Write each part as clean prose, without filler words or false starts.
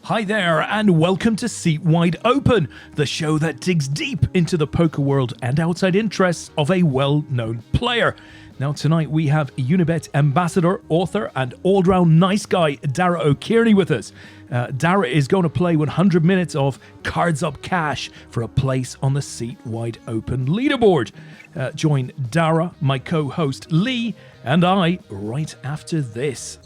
Hi there, and welcome to Seat Wide Open, the show that digs deep into the poker world and outside interests of a well-known player. Now, tonight we have Unibet ambassador, author, and all-round nice guy Dara O'Kearney with us. Dara is going to play 100 minutes of Cards Up Cash for a place on the Seat Wide Open leaderboard. Join Dara, my co-host Lee, and I right after this.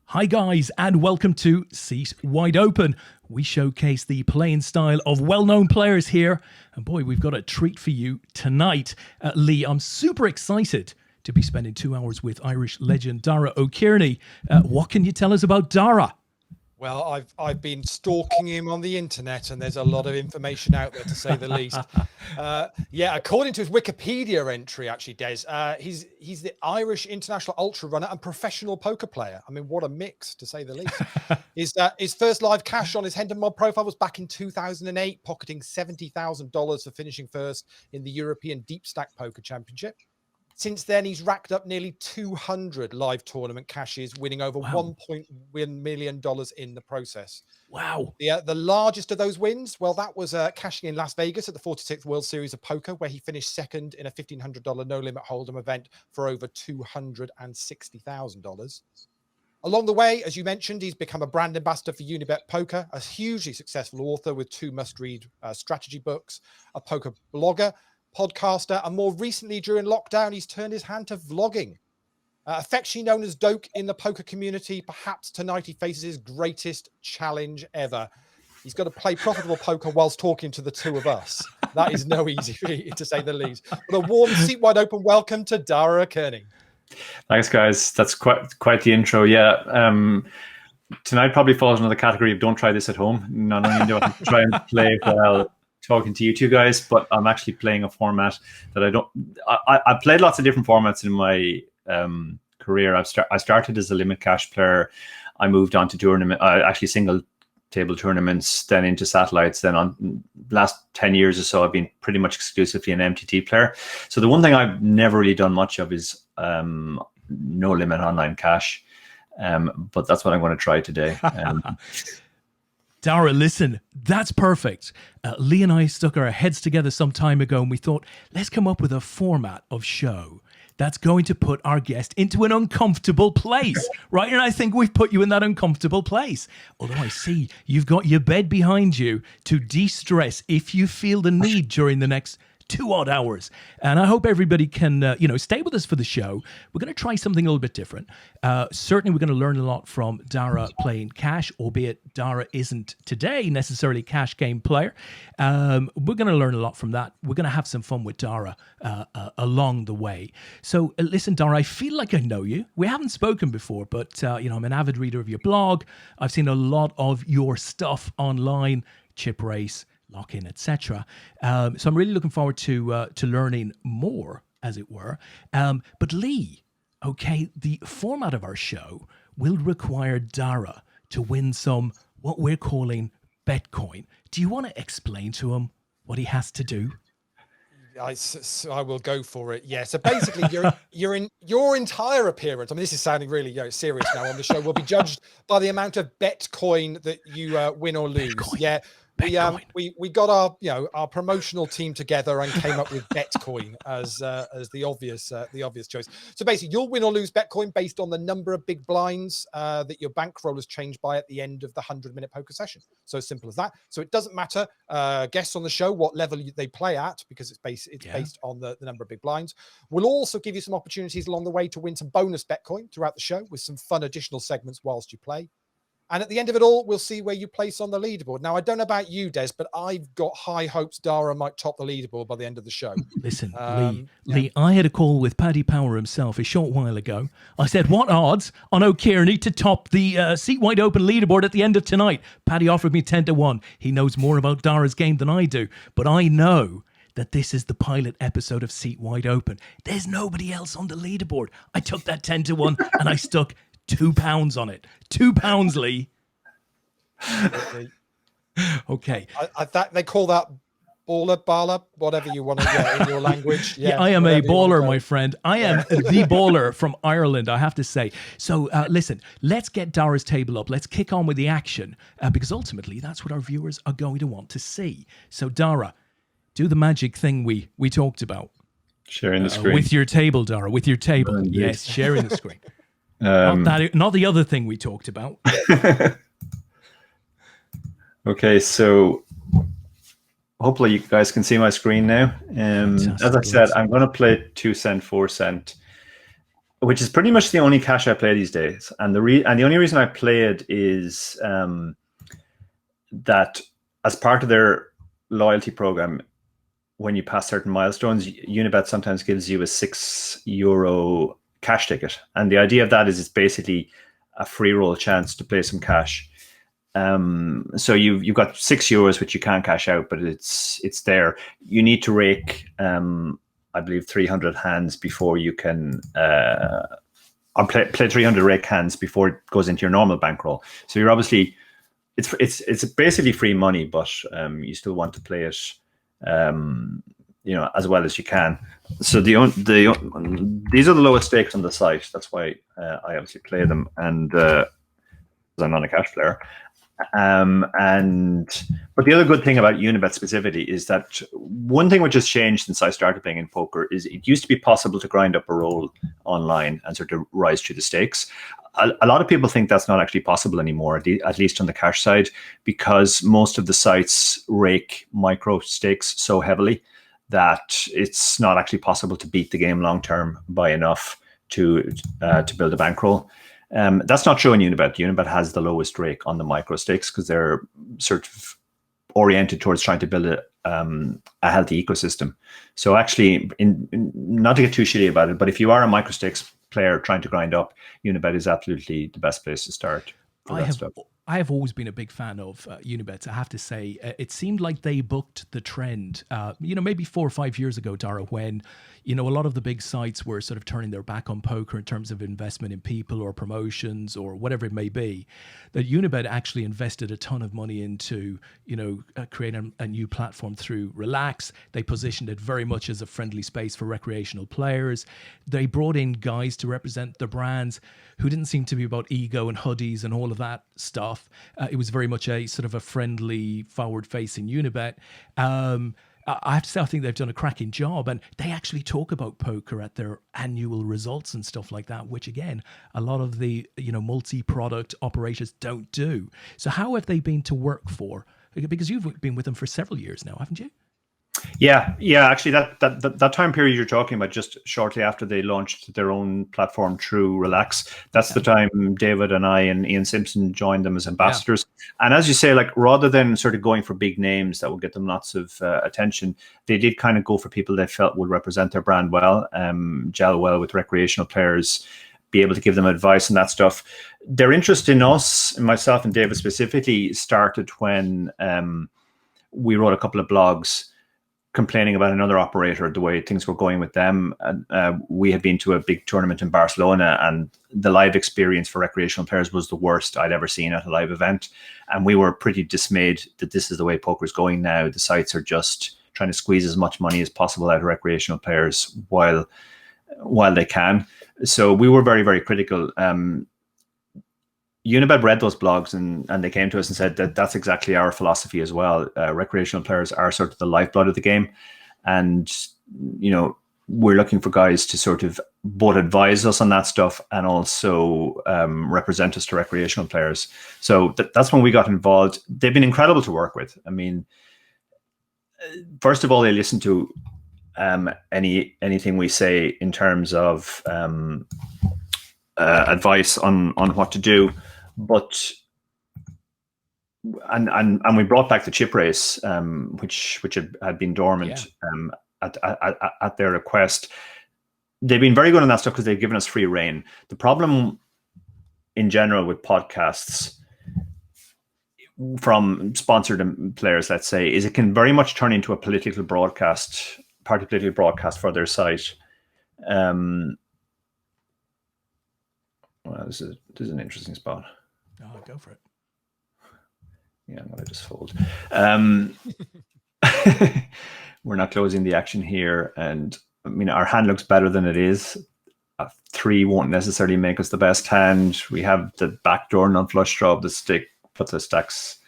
Hi guys, and welcome to Seat Wide Open. We showcase the playing style of well-known players here. And boy, we've got a treat for you tonight. Lee, I'm super excited to be spending 2 hours with Irish legend Dara O'Kearney. What can you tell us about Dara? Well, I've been stalking him on the internet, and there's a lot of information out there, to say the least. Yeah, according to his Wikipedia entry, actually, Des, he's the Irish international ultra runner and professional poker player. I mean, what a mix, to say the least. His first live cash on his Hendon Mod profile was back in 2008, pocketing $70,000 for finishing first in the European Deep Stack Poker Championship. Since then, he's racked up nearly 200 live tournament cashes, winning over $1.1 million in the process. Wow. The largest of those wins, well, that was cashing in Las Vegas at the 46th World Series of Poker, where he finished second in a $1,500 no-limit hold'em event for over $260,000. Along the way, as you mentioned, he's become a brand ambassador for Unibet Poker, a hugely successful author with 2 must-read strategy books, a poker blogger, podcaster, and more recently during lockdown, he's turned his hand to vlogging. Affectionately known as Doke in the poker community, perhaps tonight he faces his greatest challenge ever. He's got to play profitable poker whilst talking to the two of us. That is no easy feat, to say the least. But a warm, seat wide open welcome to Dara O'Kearney. Thanks, guys. That's quite the intro. Yeah. Tonight probably falls into the category of don't try this at home. Not only do I try and play well talking to you two guys, but I'm actually playing a format that I played lots of different formats in my career. I started as a limit cash player. I moved on to tournament, actually single table tournaments, then into satellites. Then on last 10 years or so, I've been pretty much exclusively an MTT player. So the one thing I've never really done much of is no limit online cash. But that's what I'm going to try today. Dara, listen, that's perfect. Lee and I stuck our heads together some time ago and we thought, let's come up with a format of show that's going to put our guest into an uncomfortable place, right? And I think we've put you in that uncomfortable place. Although I see you've got your bed behind you to de-stress if you feel the need during the next 2 odd hours. And I hope everybody can, stay with us for the show. We're going to try something a little bit different. Certainly, we're going to learn a lot from Dara playing cash, albeit Dara isn't today necessarily a cash game player. We're going to learn a lot from that. We're going to have some fun with Dara along the way. So listen, Dara, I feel like I know you. We haven't spoken before, but, I'm an avid reader of your blog. I've seen a lot of your stuff online, Chip Race, Lock-in, etc. So I'm really looking forward to learning more, as it were. But Lee, okay, the format of our show will require Dara to win some what we're calling Betcoin. Do you want to explain to him what he has to do? I will go for it. Yeah. So basically, your entire appearance. I mean, this is sounding really serious now on the show. Will be judged by the amount of Betcoin that you win or lose. Betcoin. Yeah. we got our promotional team together and came up with Betcoin as the obvious choice. So basically, you'll win or lose Betcoin based on the number of big blinds that your bankroll has changed by at the end of the 100-minute poker session. So as simple as that. So it doesn't matter guests on the show what level they play at, because it's based on the number of big blinds. We'll also give you some opportunities along the way to win some bonus Betcoin throughout the show with some fun additional segments whilst you play. And at the end of it all, we'll see where you place on the leaderboard. Now, I don't know about you, Des, but I've got high hopes Dara might top the leaderboard by the end of the show. Listen, Lee, I had a call with Paddy Power himself a short while ago. I said, what odds on O'Kearney to top the Seat Wide Open leaderboard at the end of tonight? Paddy offered me 10-1. He knows more about Dara's game than I do, but I know that this is the pilot episode of Seat Wide Open. There's nobody else on the leaderboard. I took that 10-1 and I stuck £2 on it. £2, Lee. Okay. They call that baller, whatever you want to get in your language. Yeah, I am a baller, my friend. I am the baller from Ireland, I have to say. So listen, let's get Dara's table up. Let's kick on with the action, because ultimately that's what our viewers are going to want to see. So Dara, do the magic thing we talked about. Sharing the screen. With your table, Dara, with your table. Yes, sharing the screen. Not the other thing we talked about. Okay, so hopefully you guys can see my screen now. As I said, I'm going to play 2 cent, 4 cent, which is pretty much the only cash I play these days. And the only reason I play it is that as part of their loyalty program, when you pass certain milestones, Unibet sometimes gives you a €6 cash ticket, and the idea of that is it's basically a free roll chance to play some cash. So you've got €6 which you can't cash out, but it's there. You need to rake I believe 300 hands before you can play 300 rake hands before it goes into your normal bankroll. So you're obviously it's basically free money, but you still want to play it as well as you can. So these are the lowest stakes on the site. That's why I obviously play them, and because I'm not a cash player. But the other good thing about Unibet specifically is that one thing which has changed since I started playing in poker is it used to be possible to grind up a roll online and sort of rise through the stakes. A lot of people think that's not actually possible anymore, at least on the cash side, because most of the sites rake micro stakes so heavily that it's not actually possible to beat the game long term by enough to build a bankroll. That's not true in Unibet. Unibet has the lowest rake on the micro stakes because they're sort of oriented towards trying to build a healthy ecosystem. So actually, not to get too shitty about it, but if you are a micro stakes player trying to grind up, Unibet is absolutely the best place to start. I have always been a big fan of Unibet. I have to say, it seemed like they booked the trend, maybe 4 or 5 years ago, Dara, when, a lot of the big sites were sort of turning their back on poker in terms of investment in people or promotions or whatever it may be, that Unibet actually invested a ton of money into, creating a new platform through Relax. They positioned it very much as a friendly space for recreational players. They brought in guys to represent the brands who didn't seem to be about ego and hoodies and all of that stuff. It was very much a sort of a friendly, forward-facing Unibet. I have to say, I think they've done a cracking job, and they actually talk about poker at their annual results and stuff like that, which again, a lot of the multi-product operators don't do. So how have they been to work for? Because you've been with them for several years now, haven't you? Yeah. Actually, that time period you're talking about, just shortly after they launched their own platform through Relax, that's the time David and I and Ian Simpson joined them as ambassadors. Yeah. And as you say, rather than sort of going for big names that would get them lots of attention, they did kind of go for people they felt would represent their brand well, gel well with recreational players, be able to give them advice and that stuff. Their interest in us, myself and David specifically, started when we wrote a couple of blogs complaining about another operator, the way things were going with them. We had been to a big tournament in Barcelona, and the live experience for recreational players was the worst I'd ever seen at a live event. And we were pretty dismayed that this is the way poker's going now. The sites are just trying to squeeze as much money as possible out of recreational players while they can. So we were very, very critical. Unibet read those blogs and they came to us and said that that's exactly our philosophy as well. Recreational players are sort of the lifeblood of the game, and we're looking for guys to sort of both advise us on that stuff and also represent us to recreational players. So that's when we got involved. They've been incredible to work with. I mean, first of all, they listen to anything we say in terms of advice on what to do, but and we brought back the chip race, which had been dormant at their request. They've been very good on that stuff because they've given us free reign. The problem in general with podcasts from sponsored players, let's say, is it can very much turn into a political broadcast, party political broadcast for their site. Well, this is an interesting spot. Oh, go for it. Yeah, I'm gonna just fold. We're not closing the action here, and I mean our hand looks better than it is. A 3 won't necessarily make us the best hand. We have the backdoor non-flush draw of the stick, put the stacks.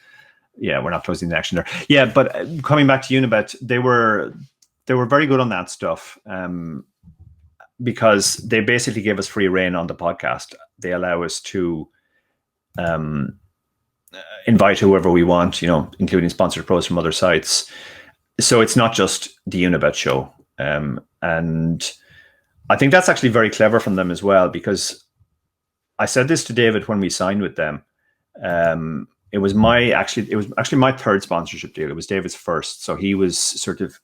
Yeah, we're not closing the action there. Yeah, but coming back to Unibet, they were very good on that stuff. Because they basically give us free reign on the podcast. They allow us to invite whoever we want, including sponsored pros from other sites. So it's not just the Unibet show. And I think that's actually very clever from them as well, because I said this to David when we signed with them. It was actually my third sponsorship deal. It was David's first. So he was sort of,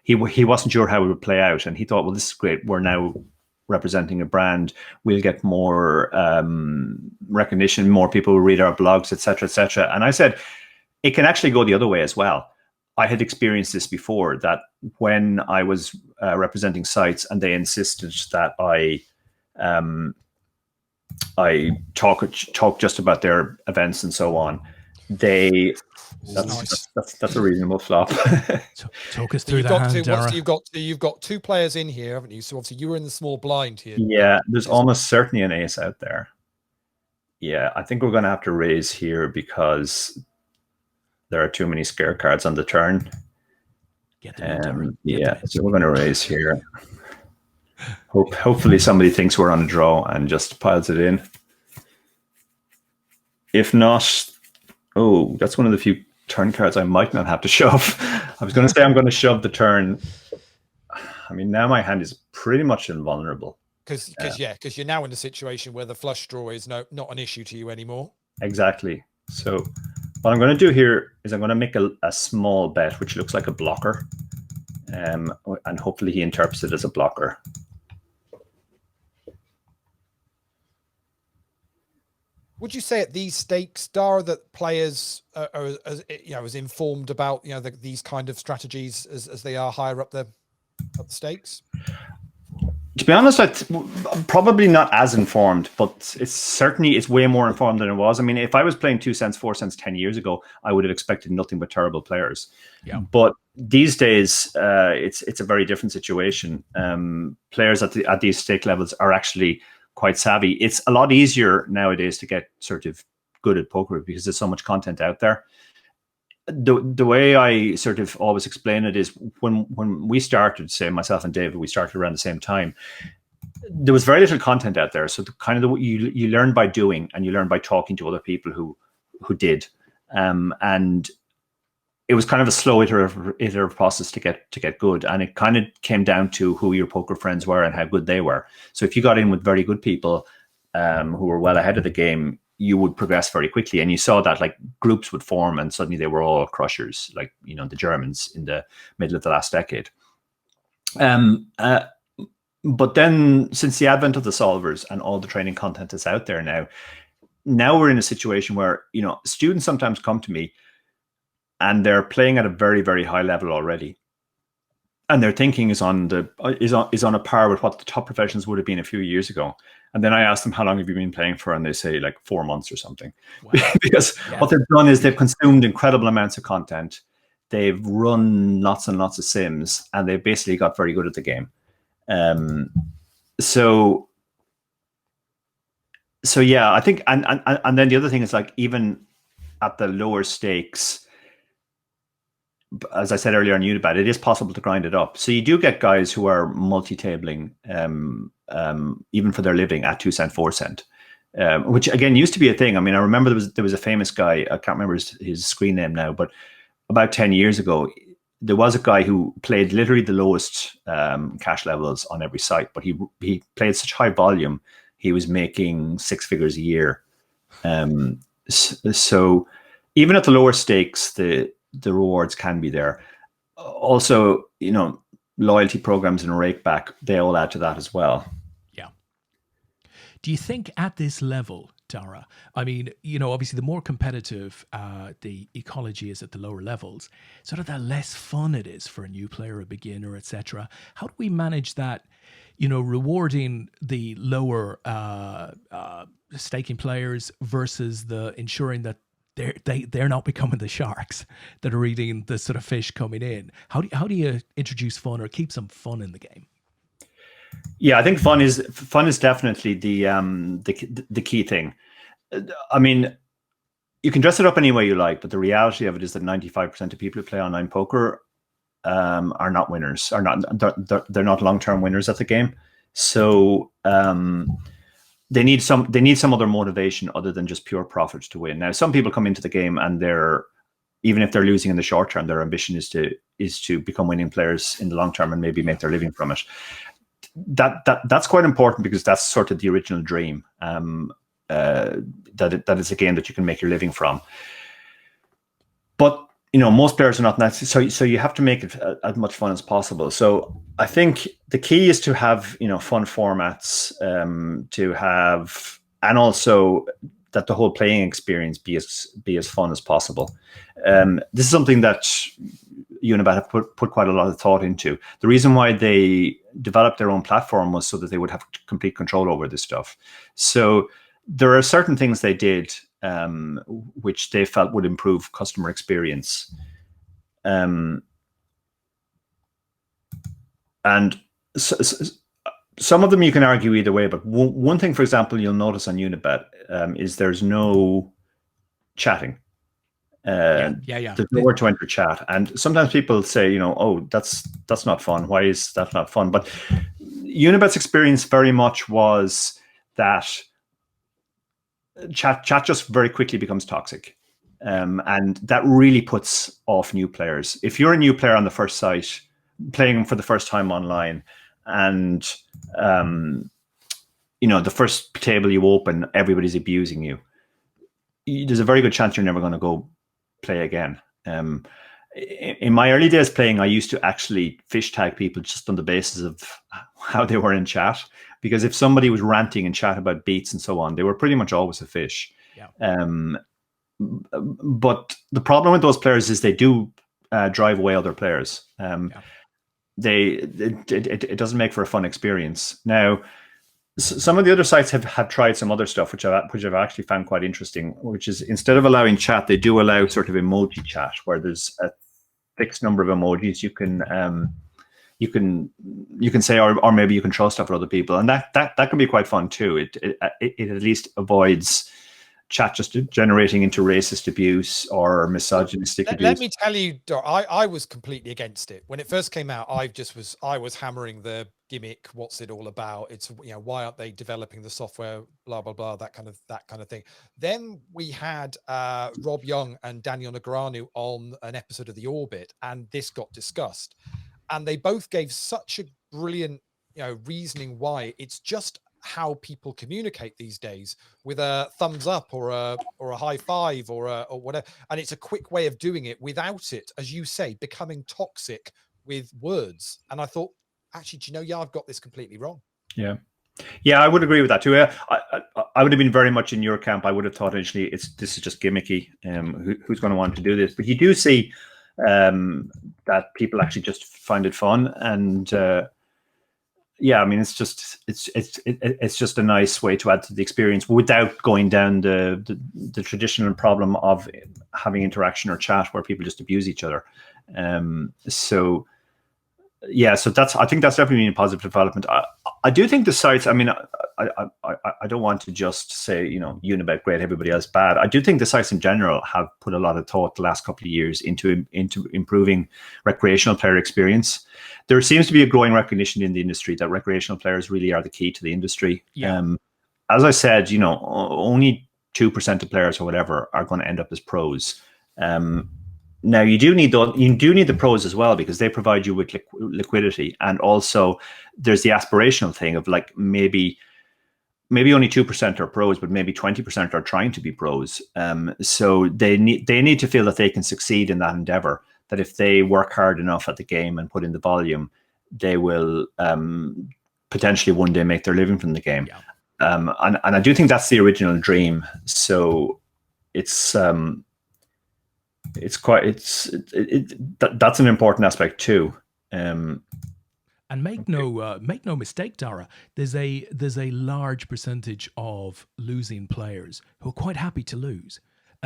he wasn't sure how it would play out, and he thought, well, this is great. We're now representing a brand. We'll get more recognition. More people will read our blogs, etc., etc. And I said, it can actually go the other way as well. I had experienced this before, that when I was representing sites and they insisted that I talk just about their events and so on. That's a reasonable flop. Talk us through that hand, Dara. You've got 2 players in here, haven't you? So obviously you were in the small blind here. Yeah, there's almost certainly an ace out there. Yeah, I think we're going to have to raise here because there are too many scare cards on the turn. So we're going to raise here. Hopefully somebody thinks we're on a draw and just piles it in. If not, that's one of the few turn cards I might not have to shove. I was going to say I'm going to shove the turn. I mean, now my hand is pretty much invulnerable. Because you're now in a situation where the flush draw is not an issue to you anymore. Exactly. So what I'm going to do here is I'm going to make a small bet, which looks like a blocker. And hopefully he interprets it as a blocker. Would you say at these stakes, Dara, that players are as informed about these kind of strategies as they are higher up the stakes? To be honest, I'm probably not as informed, but it's way more informed than it was. I mean, if I was playing 2 cents, 4 cents 10 years ago, I would have expected nothing but terrible players. Yeah. But these days, it's a very different situation. Players at these stake levels are actually quite savvy. It's a lot easier nowadays to get sort of good at poker because there's so much content out there. The way I sort of always explain it is when we started, say myself and David, we started around the same time. There was very little content out there, so you learn by doing, and you learn by talking to other people who did, and it was kind of a slow iterative process to get good, and it kind of came down to who your poker friends were and how good they were. So if you got in with very good people who were well ahead of the game, you would progress very quickly. And you saw that like groups would form and suddenly they were all crushers, like the Germans in the middle of the last decade. But then since the advent of the solvers and all the training content is out there now we're in a situation where students sometimes come to me and they're playing at a very, very high level already, and their thinking is on a par with what the top professionals would have been a few years ago. And then I ask them, how long have you been playing for? And they say like 4 months or something. Wow. Because what they've done is they've consumed incredible amounts of content. They've run lots and lots of sims, and they've basically got very good at the game. So So yeah, I think, and then the other thing is like even at the lower stakes, as I said earlier on Unibet, it is possible to grind it up. So you do get guys who are multi-tabling, even for their living at 2 cent, 4 cent, which again used to be a thing. I mean, I remember there was a famous guy. I can't remember his screen name now, but about 10 years ago, there was a guy who played literally the lowest cash levels on every site, but he played such high volume, he was making 6 figures a year. So even at the lower stakes, the rewards can be there. Also, loyalty programs and rake back, they all add to that as well. Yeah. Do you think at this level, Dara, I mean, obviously the more competitive the ecology is at the lower levels, sort of the less fun it is for a new player, a beginner, etc. How do we manage that, rewarding the lower staking players versus the ensuring that they're not becoming the sharks that are eating the sort of fish coming in? How do you introduce fun or keep some fun in the game? Yeah, I think fun is definitely the key thing. I mean, you can dress it up any way you like, but the reality of it is that 95% of people who play online poker are not winners. They're not long-term winners at the game. So they need some other motivation other than just pure profit to win. Now, some people come into the game and even if they're losing in the short term, their ambition is to become winning players in the long term and maybe make their living from it. That's quite important because that's sort of the original dream. That is a game that you can make your living from. But most players are not that, so you have to make it as much fun as possible. So I think the key is to have fun formats, and also that the whole playing experience be as fun as possible. This is something that Unibet have put quite a lot of thought into. The reason why they developed their own platform was so that they would have complete control over this stuff. So there are certain things they did which they felt would improve customer experience. And some of them you can argue either way, but one thing, for example, you'll notice on Unibet is there's no chatting. There's nowhere to enter chat, and sometimes people say, oh, that's not fun. Why is that not fun? But Unibet's experience very much was that chat just very quickly becomes toxic, and that really puts off new players. If you're a new player on the first site, playing for the first time online, and the first table you open, everybody's abusing you, there's a very good chance you're never going to go play again. In my early days playing, I used to actually fish tag people just on the basis of how they were in chat, because if somebody was ranting in chat about beats and so on, they were pretty much always a fish. But the problem with those players is they do drive away other players. It doesn't make for a fun experience. Now, some of the other sites have tried some other stuff, which I've actually found quite interesting, which is instead of allowing chat, they do allow sort of emoji chat, where there's a fixed number of emojis you can say, or maybe you can throw stuff at other people, and that can be quite fun too. It at least avoids chat just generating into racist abuse or misogynistic abuse. Let me tell you, I was completely against it when it first came out. I was hammering the gimmick. What's it all about? It's why aren't they developing the software? Blah blah blah. That kind of thing. Then we had Rob Young and Daniel Negreanu on an episode of The Orbit, and this got discussed, and they both gave such a brilliant reasoning why it's just how people communicate these days, with a thumbs up or a high five or whatever, and it's a quick way of doing it without it, as you say, becoming toxic with words. And I thought, actually, do you know, I've got this completely wrong. Yeah, I would agree with that too. I would have been very much in your camp. I would have thought initially this is just gimmicky. Who's going to want to do this? But you do see that people actually just find it fun, and I mean, it's just a nice way to add to the experience without going down the traditional problem of having interaction or chat where people just abuse each other. So I think that's definitely a positive development. I do think the sites, I mean, I don't want to just say, Unibet great, everybody else bad. I do think the sites in general have put a lot of thought the last couple of years into improving recreational player experience. There seems to be a growing recognition in the industry that recreational players really are the key to the industry. Yeah. As I said, only 2% of players or whatever are going to end up as pros. Now you do need the pros as well, because they provide you with liquidity, and also there's the aspirational thing of like maybe only 2% are pros, but maybe 20% are trying to be pros. So they need to feel that they can succeed in that endeavor. That if they work hard enough at the game and put in the volume, they will potentially one day make their living from the game. Yeah. And I do think that's the original dream. So it's that's an important aspect too. And make no mistake, Dara. There's a large percentage of losing players who are quite happy to lose.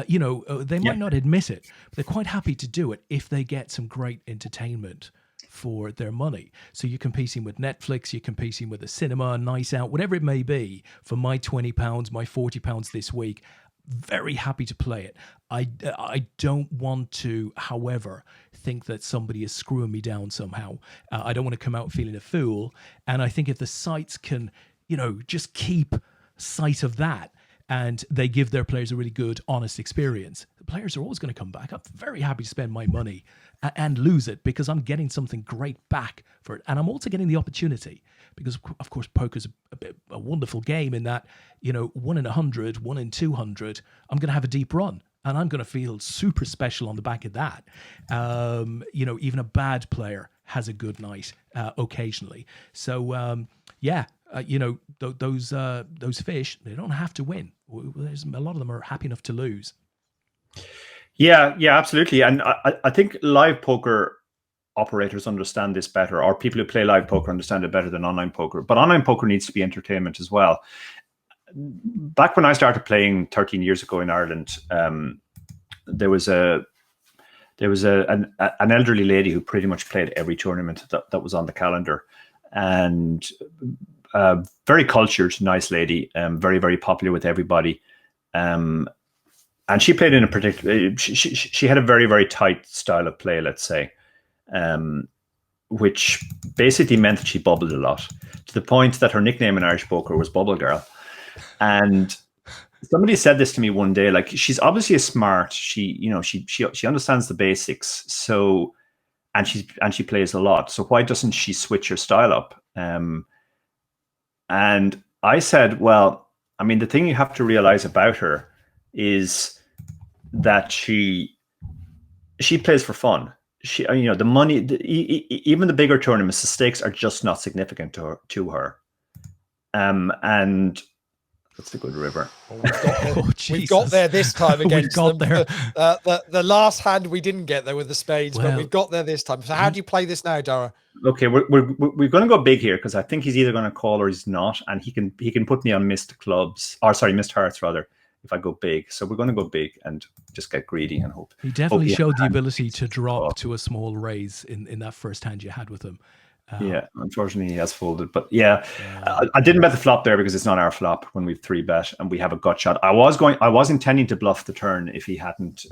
They might not admit it, but they're quite happy to do it if they get some great entertainment for their money. So you're competing with Netflix, you're competing with a cinema, a night out, whatever it may be. For my £20, my £40 this week, very happy to play it. I don't want to, however, think that somebody is screwing me down somehow. I don't want to come out feeling a fool. And I think if the sites can, just keep sight of that, and they give their players a really good, honest experience, the players are always going to come back. I'm very happy to spend my money and lose it, because I'm getting something great back for it. And I'm also getting the opportunity, because, of course, poker's a wonderful game in that, 1 in 100, 1 in 200, I'm going to have a deep run. And I'm going to feel super special on the back of that. Even a bad player has a good night occasionally. So, those fish, they don't have to win. There's a lot of them are happy enough to lose. Yeah, absolutely. And I think live poker operators understand this better, or people who play live poker understand it better than online poker. But online poker needs to be entertainment as well. Back when I started playing 13 years ago in Ireland, there was an elderly lady who pretty much played every tournament that was on the calendar, and very cultured, nice lady, very, very popular with everybody. And she played in a particular, she had a very, very tight style of play, let's say, which basically meant that she bubbled a lot, to the point that her nickname in Irish poker was Bubble Girl. And somebody said this to me one day, like, she's obviously a smart, she understands the basics. So, and she plays a lot. So why doesn't she switch her style up? And I said, well, I mean, the thing you have to realize about her is that she plays for fun. She, the money, even the bigger tournaments, the stakes are just not significant to her. And that's the good river. We've got there this time against them. There. The last hand we didn't get there with the spades, but we've got there this time. So how do you play this now, Dara? Okay, we're going to go big here, because I think he's either going to call or he's not, and he can put me on missed hearts rather, if I go big. So we're going to go big and just get greedy and hope. He definitely showed the ability to drop to a small raise in that first hand you had with him. Yeah, unfortunately he has folded, but yeah. I didn't bet the flop there because it's not our flop when we've 3-bet and we have a gut shot. I was intending to bluff the turn if he hadn't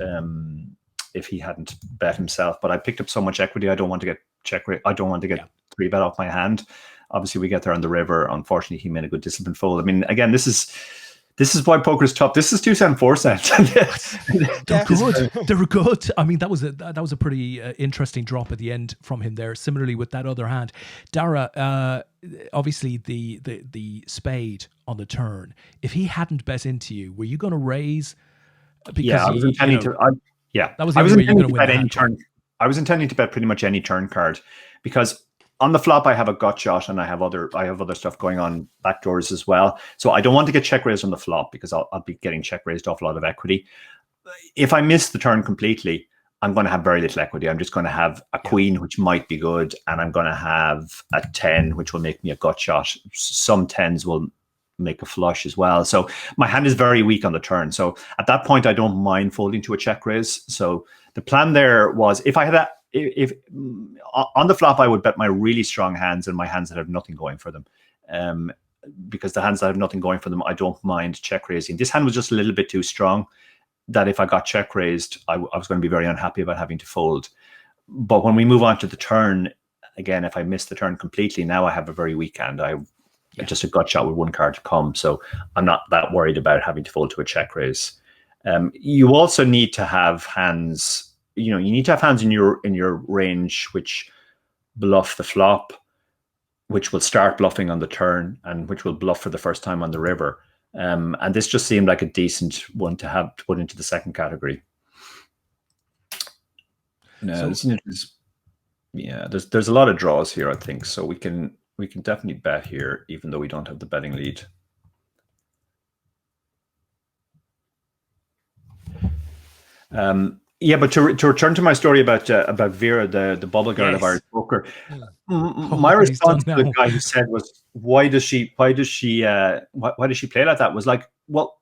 bet himself, but I picked up so much equity. I don't want to get I don't want to get 3-bet off my hand. Obviously, we get there on the river. Unfortunately, he made a good disciplined fold. I mean, again, this is why poker is tough. This is 2 cent, 4 cent. They're good. They're good. I mean, that was a pretty interesting drop at the end from him there. Similarly with that other hand, Dara. Obviously, the spade on the turn. If he hadn't bet into you, were you going to raise? Because I was intending to. That was the only way you're going to win any turn. I was intending to bet pretty much any turn card, because on the flop I have a gut shot and I have other stuff going on backdoors as well. So I don't want to get check raised on the flop, because I'll be getting check raised off a lot of equity. If I miss the turn completely, I'm going to have very little equity. I'm just going to have a queen, which might be good, and I'm going to have a 10, which will make me a gut shot. Some 10s will make a flush as well. So my hand is very weak on the turn. So at that point, I don't mind folding to a check raise. So the plan there was, if I had that, if on the flop, I would bet my really strong hands and my hands that have nothing going for them. because the hands that have nothing going for them, I don't mind check raising. This hand was just a little bit too strong, that if I got check raised, I was going to be very unhappy about having to fold. But when we move on to the turn, again, if I miss the turn completely, now I have a very weak hand. Just a gut shot with one card to come, so I'm not that worried about having to fold to a check raise. You also need to have hands. You need to have hands in your range which bluff the flop, which will start bluffing on the turn, and which will bluff for the first time on the river. And this just seemed like a decent one to have to put into the second category. No, there's a lot of draws here, I think, so we can definitely bet here, even though we don't have the betting lead. But to return to my story about Vera, the bubble girl of Irish poker, my response to the guy who said was, why does she play like that? Was like, well,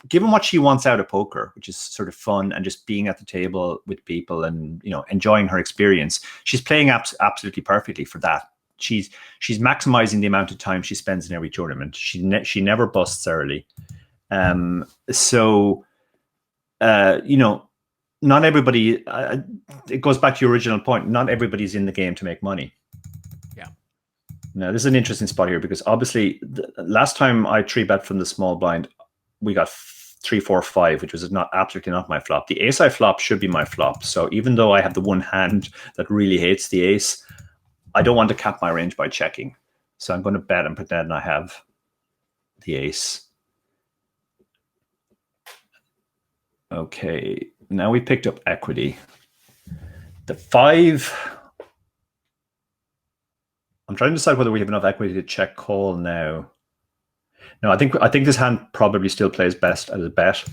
given what she wants out of poker, which is sort of fun and just being at the table with people and enjoying her experience, she's playing absolutely perfectly for that. She's maximizing the amount of time she spends in every tournament. She never busts early, not everybody. It goes back to your original point. Not everybody's in the game to make money. Yeah. Now this is an interesting spot here, because obviously the last time I 3-bet from the small blind, we got 3, 4, 5, which was absolutely not my flop. The ace I flop should be my flop. So even though I have the one hand that really hates the ace, I don't want to cap my range by checking. So I'm going to bet and pretend I have the ace. Okay, now we picked up equity. The 5. I'm trying to decide whether we have enough equity to check call now. No, I think this hand probably still plays best as a bet,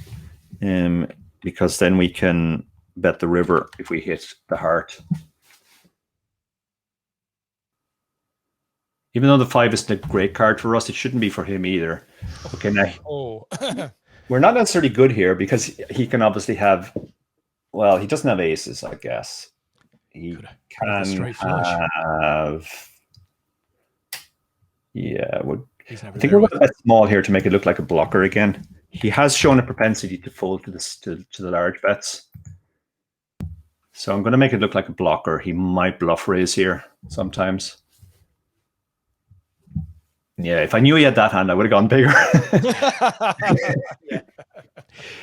because then we can bet the river if we hit the heart. Even though the 5 isn't a great card for us, it shouldn't be for him either. Okay, now we're not necessarily good here, because he can obviously have. Well, he doesn't have aces, I guess. He can have. Yeah, I think we're going to bet small here to make it look like a blocker again. He has shown a propensity to fold to the large bets. So I'm going to make it look like a blocker. He might bluff raise here sometimes. Yeah, if I knew he had that hand, I would have gone bigger. Yeah.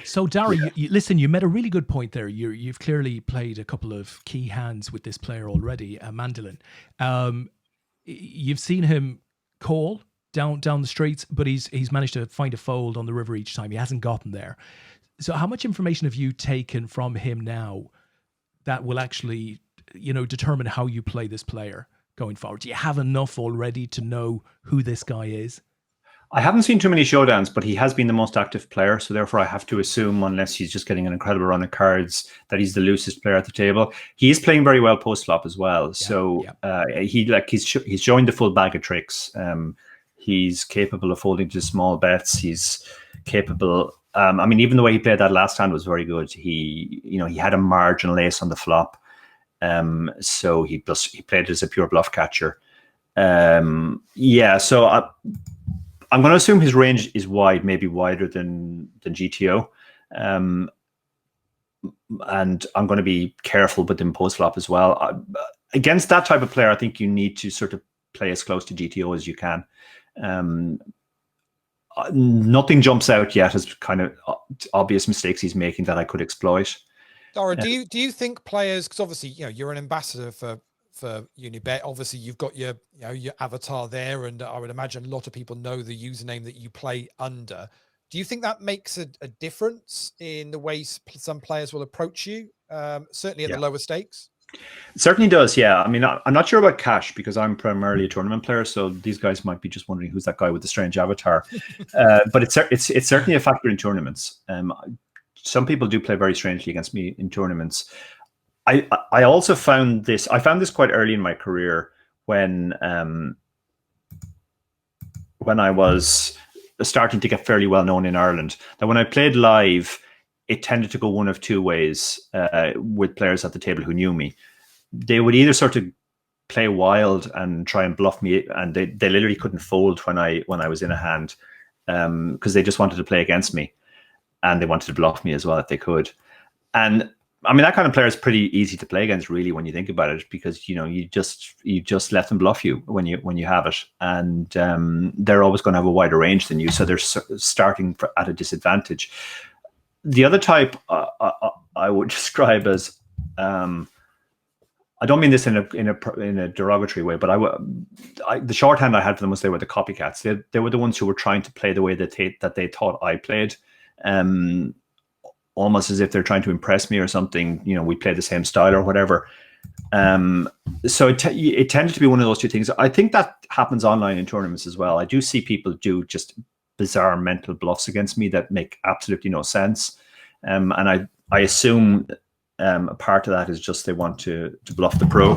So, Dara, listen, you made a really good point there. You've clearly played a couple of key hands with this player already, Mandolin. You've seen him call down the streets, but he's managed to find a fold on the river each time. He hasn't gotten there. So how much information have you taken from him now that will actually, determine how you play this player going forward? Do you have enough already to know who this guy is? I haven't seen too many showdowns, but he has been the most active player. So therefore I have to assume, unless he's just getting an incredible run of cards, that he's the loosest player at the table. He is playing very well post-flop as well. He's showing the full bag of tricks. He's capable of folding to small bets. He's capable. Even the way he played that last hand was very good. He had a marginal ace on the flop. So he played as a pure bluff catcher. So I'm going to assume his range is wide, maybe wider than GTO. And I'm going to be careful with him post-flop as well. Against that type of player, I think you need to sort of play as close to GTO as you can. Nothing jumps out yet as kind of obvious mistakes he's making that I could exploit. Dara, do you think players, because obviously you're an ambassador for Unibet, obviously you've got your avatar there, and I would imagine a lot of people know the username that you play under. Do you think that makes a difference in the way some players will approach you, certainly at the lower stakes? It certainly does, yeah. I'm not sure about cash, because I'm primarily a tournament player, so these guys might be just wondering who's that guy with the strange avatar. But it's certainly a factor in tournaments. Some people do play very strangely against me in tournaments. I also found this. I found this quite early in my career when I was starting to get fairly well known in Ireland. That when I played live, it tended to go one of two ways with players at the table who knew me. They would either sort of play wild and try and bluff me, and they literally couldn't fold when I was in a hand, because they just wanted to play against me, and they wanted to bluff me as well if they could. And I mean, that kind of player is pretty easy to play against, really, when you think about it, because you just let them bluff you when you have it, and they're always going to have a wider range than you, so they're starting at a disadvantage. The other type I would describe as, I don't mean this in a derogatory way, but the shorthand I had for them was they were the copycats. They were the ones who were trying to play the way that they thought I played. Almost as if they're trying to impress me or something. We play the same style or whatever. So it tended to be one of those two things. I think that happens online in tournaments as well. I do see people do just bizarre mental bluffs against me that make absolutely no sense. And I assume a part of that is just they want to bluff the pro.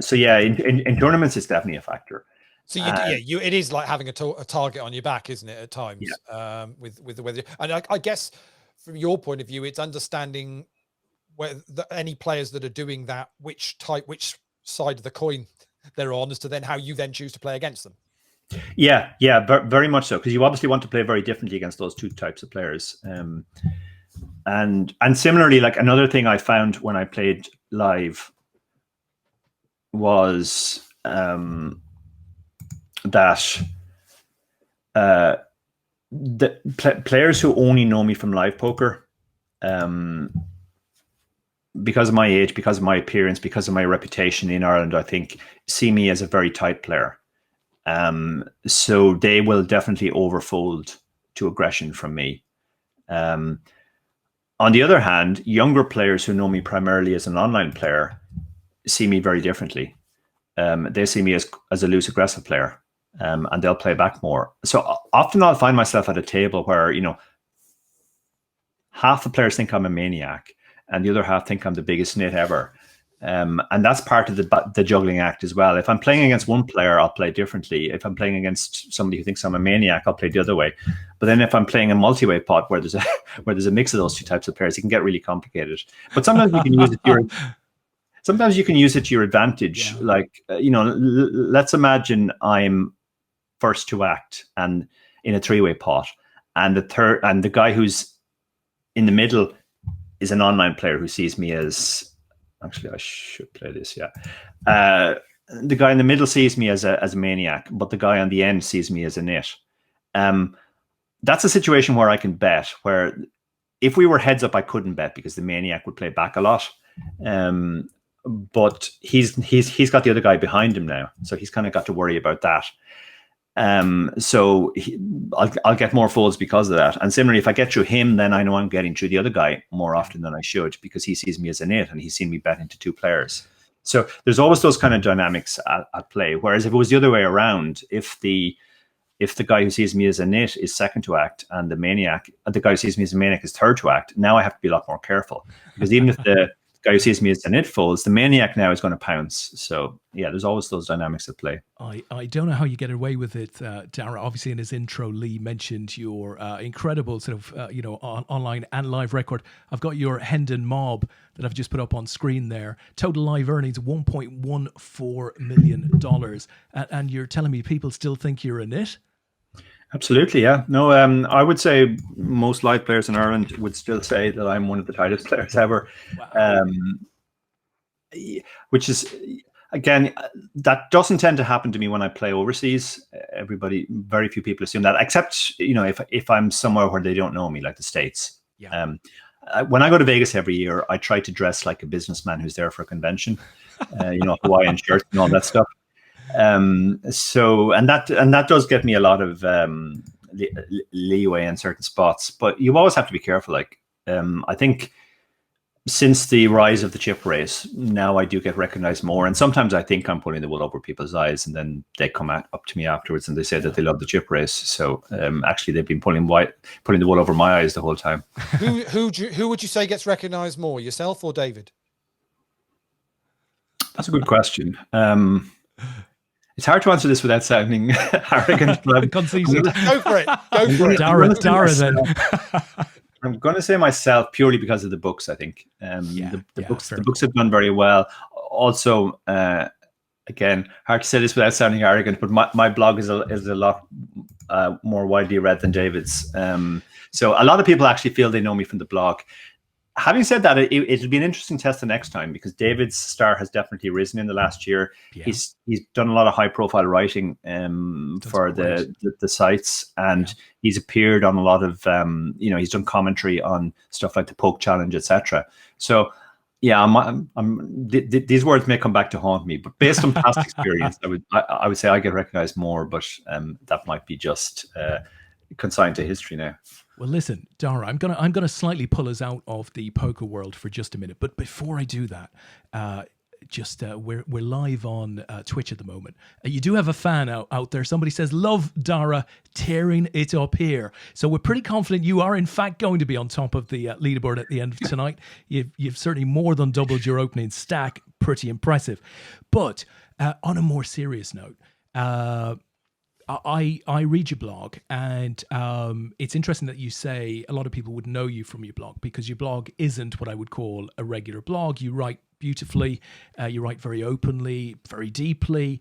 So yeah, in tournaments, it's definitely a factor. So it is like having a target on your back, isn't it? At times, with the weather. And I guess from your point of view, it's understanding where any players that are doing that, which side of the coin they're on, as to then how you then choose to play against them. Yeah, very much so, because you obviously want to play very differently against those two types of players. And similarly, like another thing I found when I played live was that the players who only know me from live poker, because of my age, because of my appearance, because of my reputation in Ireland, I think see me as a very tight player. So they will definitely overfold to aggression from me. On the other hand, younger players who know me primarily as an online player see me very differently. They see me as a loose, aggressive player. And they'll play back more. So often I'll find myself at a table where, half the players think I'm a maniac and the other half think I'm the biggest nit ever. And that's part of the juggling act as well. If I'm playing against one player, I'll play differently. If I'm playing against somebody who thinks I'm a maniac, I'll play the other way. But then if I'm playing a multi-way pot where there's a mix of those two types of players, it can get really complicated. But sometimes you can use it to your advantage. Yeah. Like, let's imagine I'm first to act and in a three-way pot, and the guy who's in the middle is an online player who sees me as, actually I should play this, the guy in the middle sees me as a maniac, but the guy on the end sees me as a nit. That's a situation where I can bet, where if we were heads up I couldn't bet because the maniac would play back a lot. But he's got the other guy behind him now, so he's kind of got to worry about that. So I'll get more folds because of that. And similarly, if I get through him, then I know I'm getting through the other guy more often than I should, because he sees me as a nit and he's seen me bet into two players. So there's always those kind of dynamics at play. Whereas if it was the other way around, if the guy who sees me as a nit is second to act and the guy who sees me as a maniac is third to act, now I have to be a lot more careful, because even if the guy who sees me as a nit folds, the maniac now is going to pounce. So yeah, there's always those dynamics at play. I don't know how you get away with it, Dara. Obviously, in his intro, Lee mentioned your incredible sort of online and live record. I've got your Hendon Mob that I've just put up on screen there. Total live earnings $1.14 million, and you're telling me people still think you're a nit? Absolutely, yeah. No, I would say most live players in Ireland would still say that I'm one of the tightest players ever. Wow. Which is, again, that doesn't tend to happen to me when I play overseas. Very few people assume that, except if I'm somewhere where they don't know me, like the States. Yeah. When I go to Vegas every year, I try to dress like a businessman who's there for a convention. Hawaiian shirt and all that stuff. So that does get me a lot of leeway in certain spots, but you always have to be careful. Like, I think since the rise of the chip race, now I do get recognized more, and sometimes I think I'm pulling the wool over people's eyes, and then they come up to me afterwards and they say that they love the chip race. So actually, they've been pulling the wool over my eyes the whole time. Who would you say gets recognized more, yourself or David? That's a good question. It's hard to answer this without sounding arrogant. Conceited. Go for it. Dara then. I'm going to say myself, purely because of the books. I think the books have done very well. also, again, hard to say this without sounding arrogant, but my blog is a lot more widely read than David's. So a lot of people actually feel they know me from the blog. Having said that, it'll be an interesting test the next time, because David's star has definitely risen in the last year. Yeah. He's done a lot of high profile writing for the sites, and he's appeared on a lot of he's done commentary on stuff like the Poke Challenge, etc. So yeah, these words may come back to haunt me, but based on past experience, I would say I get recognized more, but that might be just consigned to history now. Well, listen, Dara, I'm gonna slightly pull us out of the poker world for just a minute. But before I do that, we're live on Twitch at the moment. You do have a fan out there. Somebody says, "Love Dara, tearing it up here." So we're pretty confident you are in fact going to be on top of the leaderboard at the end of tonight. You've certainly more than doubled your opening stack. Pretty impressive. But on a more serious note. I read your blog, and it's interesting that you say a lot of people would know you from your blog, because your blog isn't what I would call a regular blog. You write beautifully, you write very openly, very deeply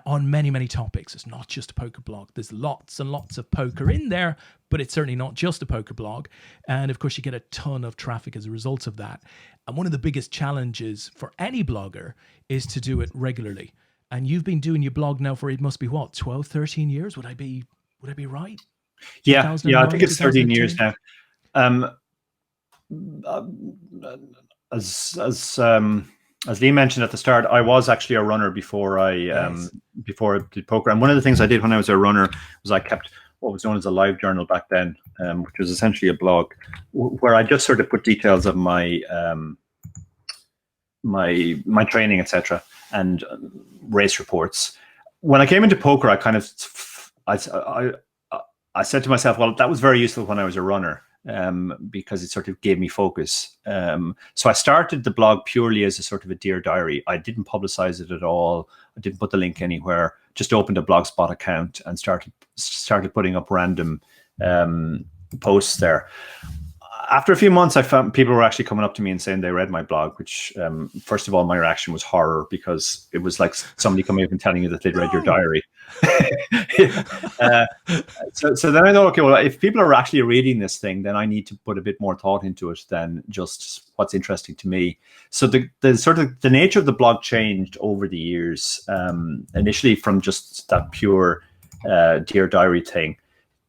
on many, many topics. It's not just a poker blog. There's lots and lots of poker in there, but it's certainly not just a poker blog. And of course, you get a ton of traffic as a result of that. And one of the biggest challenges for any blogger is to do it regularly. And you've been doing your blog now for, it must be what, 12, 13 years? Would I be right? Yeah, I think it's 13 years now. As Lee mentioned at the start, I was actually a runner before I did poker. And one of the things I did when I was a runner was I kept what was known as a live journal back then, which was essentially a blog where I just sort of put details of my my training, etc., and race reports. When I came into poker, I said to myself, well, that was very useful when I was a runner, because it sort of gave me focus. So I started the blog purely as a sort of a Dear Diary. I didn't publicize it at all. I didn't put the link anywhere. Just opened a Blogspot account and started putting up random posts there. After a few months, I found people were actually coming up to me and saying they read my blog, which, first of all, my reaction was horror, because it was like somebody coming up and telling you that they'd read your diary. So then I thought, okay, well, if people are actually reading this thing, then I need to put a bit more thought into it than just what's interesting to me. So the sort of the nature of the blog changed over the years, initially from just that pure Dear Diary thing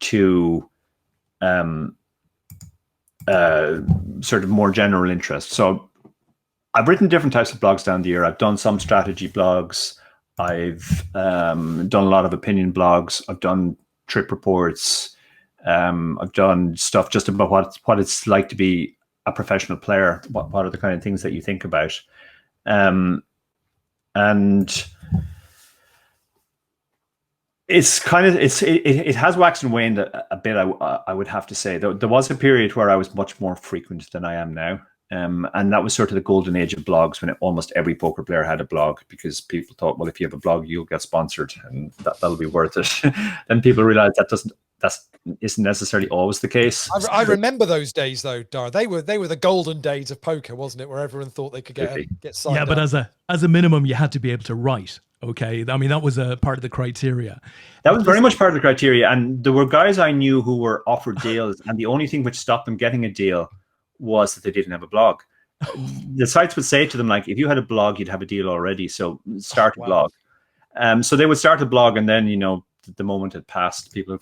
to sort of more general interest. So I've written different types of blogs down the year. I've done some strategy blogs. I've done a lot of opinion blogs. I've done trip reports. I've done stuff just about what it's like to be a professional player. What are the kind of things that you think about? And it's kind of it has waxed and waned a bit. I would have to say there was a period where I was much more frequent than I am now, and that was sort of the golden age of blogs, when almost every poker player had a blog, because people thought, well, if you have a blog, you'll get sponsored, and that'll be worth it. Then people realized that isn't necessarily always the case. I remember those days though, Dara. They were the golden days of poker, wasn't it? Where everyone thought they could get signed up. But as a minimum, you had to be able to write. Okay, I mean, that was a part of the criteria. That was very much part of the criteria, and there were guys I knew who were offered deals, and the only thing which stopped them getting a deal was that they didn't have a blog. The sites would say to them, like, if you had a blog, you'd have a deal already, so start a blog. So they would start a blog, and then, the moment had passed. People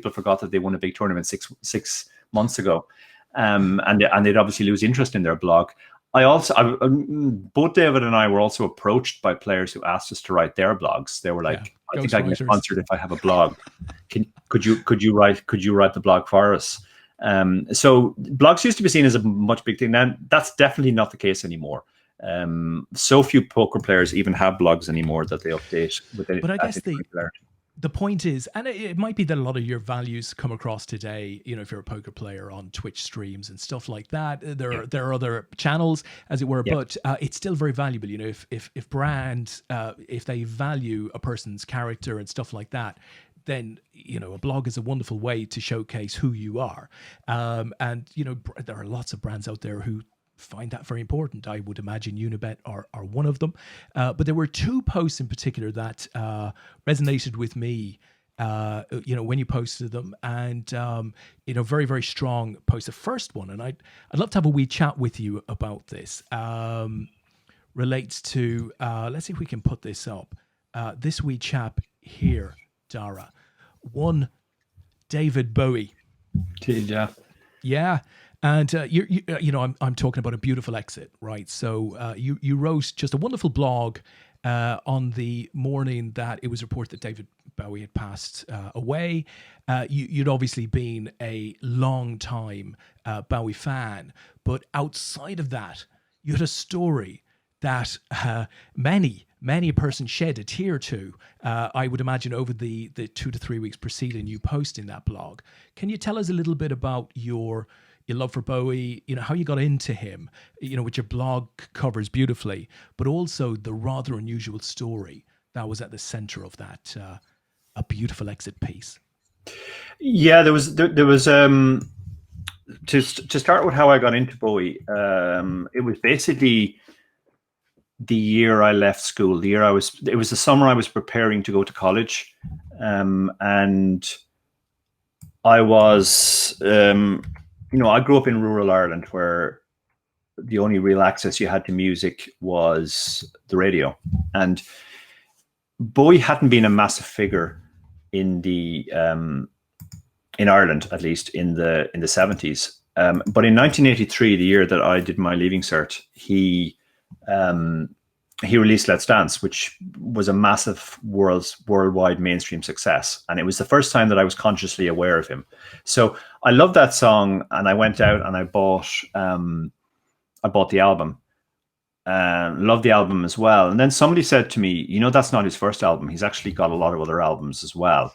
forgot that they won a big tournament six months ago, and they'd obviously lose interest in their blog. Both David and I were also approached by players who asked us to write their blogs. They were like, "I think I can get sponsored if I have a blog. Could you write the blog for us?" So blogs used to be seen as a much big thing. Now that's definitely not the case anymore. So few poker players even have blogs anymore that they update with. But I guess the point is, and it might be that a lot of your values come across today, if you're a poker player on Twitch streams and stuff like that, there are other channels, as it were, but it's still very valuable. If brands, if they value a person's character and stuff like that, then, a blog is a wonderful way to showcase who you are. And, there are lots of brands out there who find that very important. I would imagine Unibet are one of them. But there were two posts in particular that resonated with me, when you posted them, and very, very strong post. The first one, and I'd love to have a wee chat with you about this, relates to, let's see if we can put this up. This wee chap here, Dara, one David Bowie. Yeah. Yeah. And I'm talking about a beautiful exit, right? So you wrote just a wonderful blog on the morning that it was reported that David Bowie had passed away. You'd obviously been a long time Bowie fan, but outside of that, you had a story that many a person shed a tear to, I would imagine, over the 2 to 3 weeks preceding you posting that blog. Can you tell us a little bit about your love for Bowie, how you got into him, which your blog covers beautifully, but also the rather unusual story that was at the center of that, a beautiful exit piece? Yeah, there was to start with how I got into Bowie. It was basically the year I left school. It was the summer I was preparing to go to college, and I was. I grew up in rural Ireland where the only real access you had to music was the radio. And Bowie hadn't been a massive figure in in Ireland, at least in the 70s. But in 1983, the year that I did my Leaving Cert, he released Let's Dance, which was a massive worldwide mainstream success. And it was the first time that I was consciously aware of him. So I loved that song, and I went out and I bought the album. Loved the album as well. And then somebody said to me, that's not his first album. He's actually got a lot of other albums as well.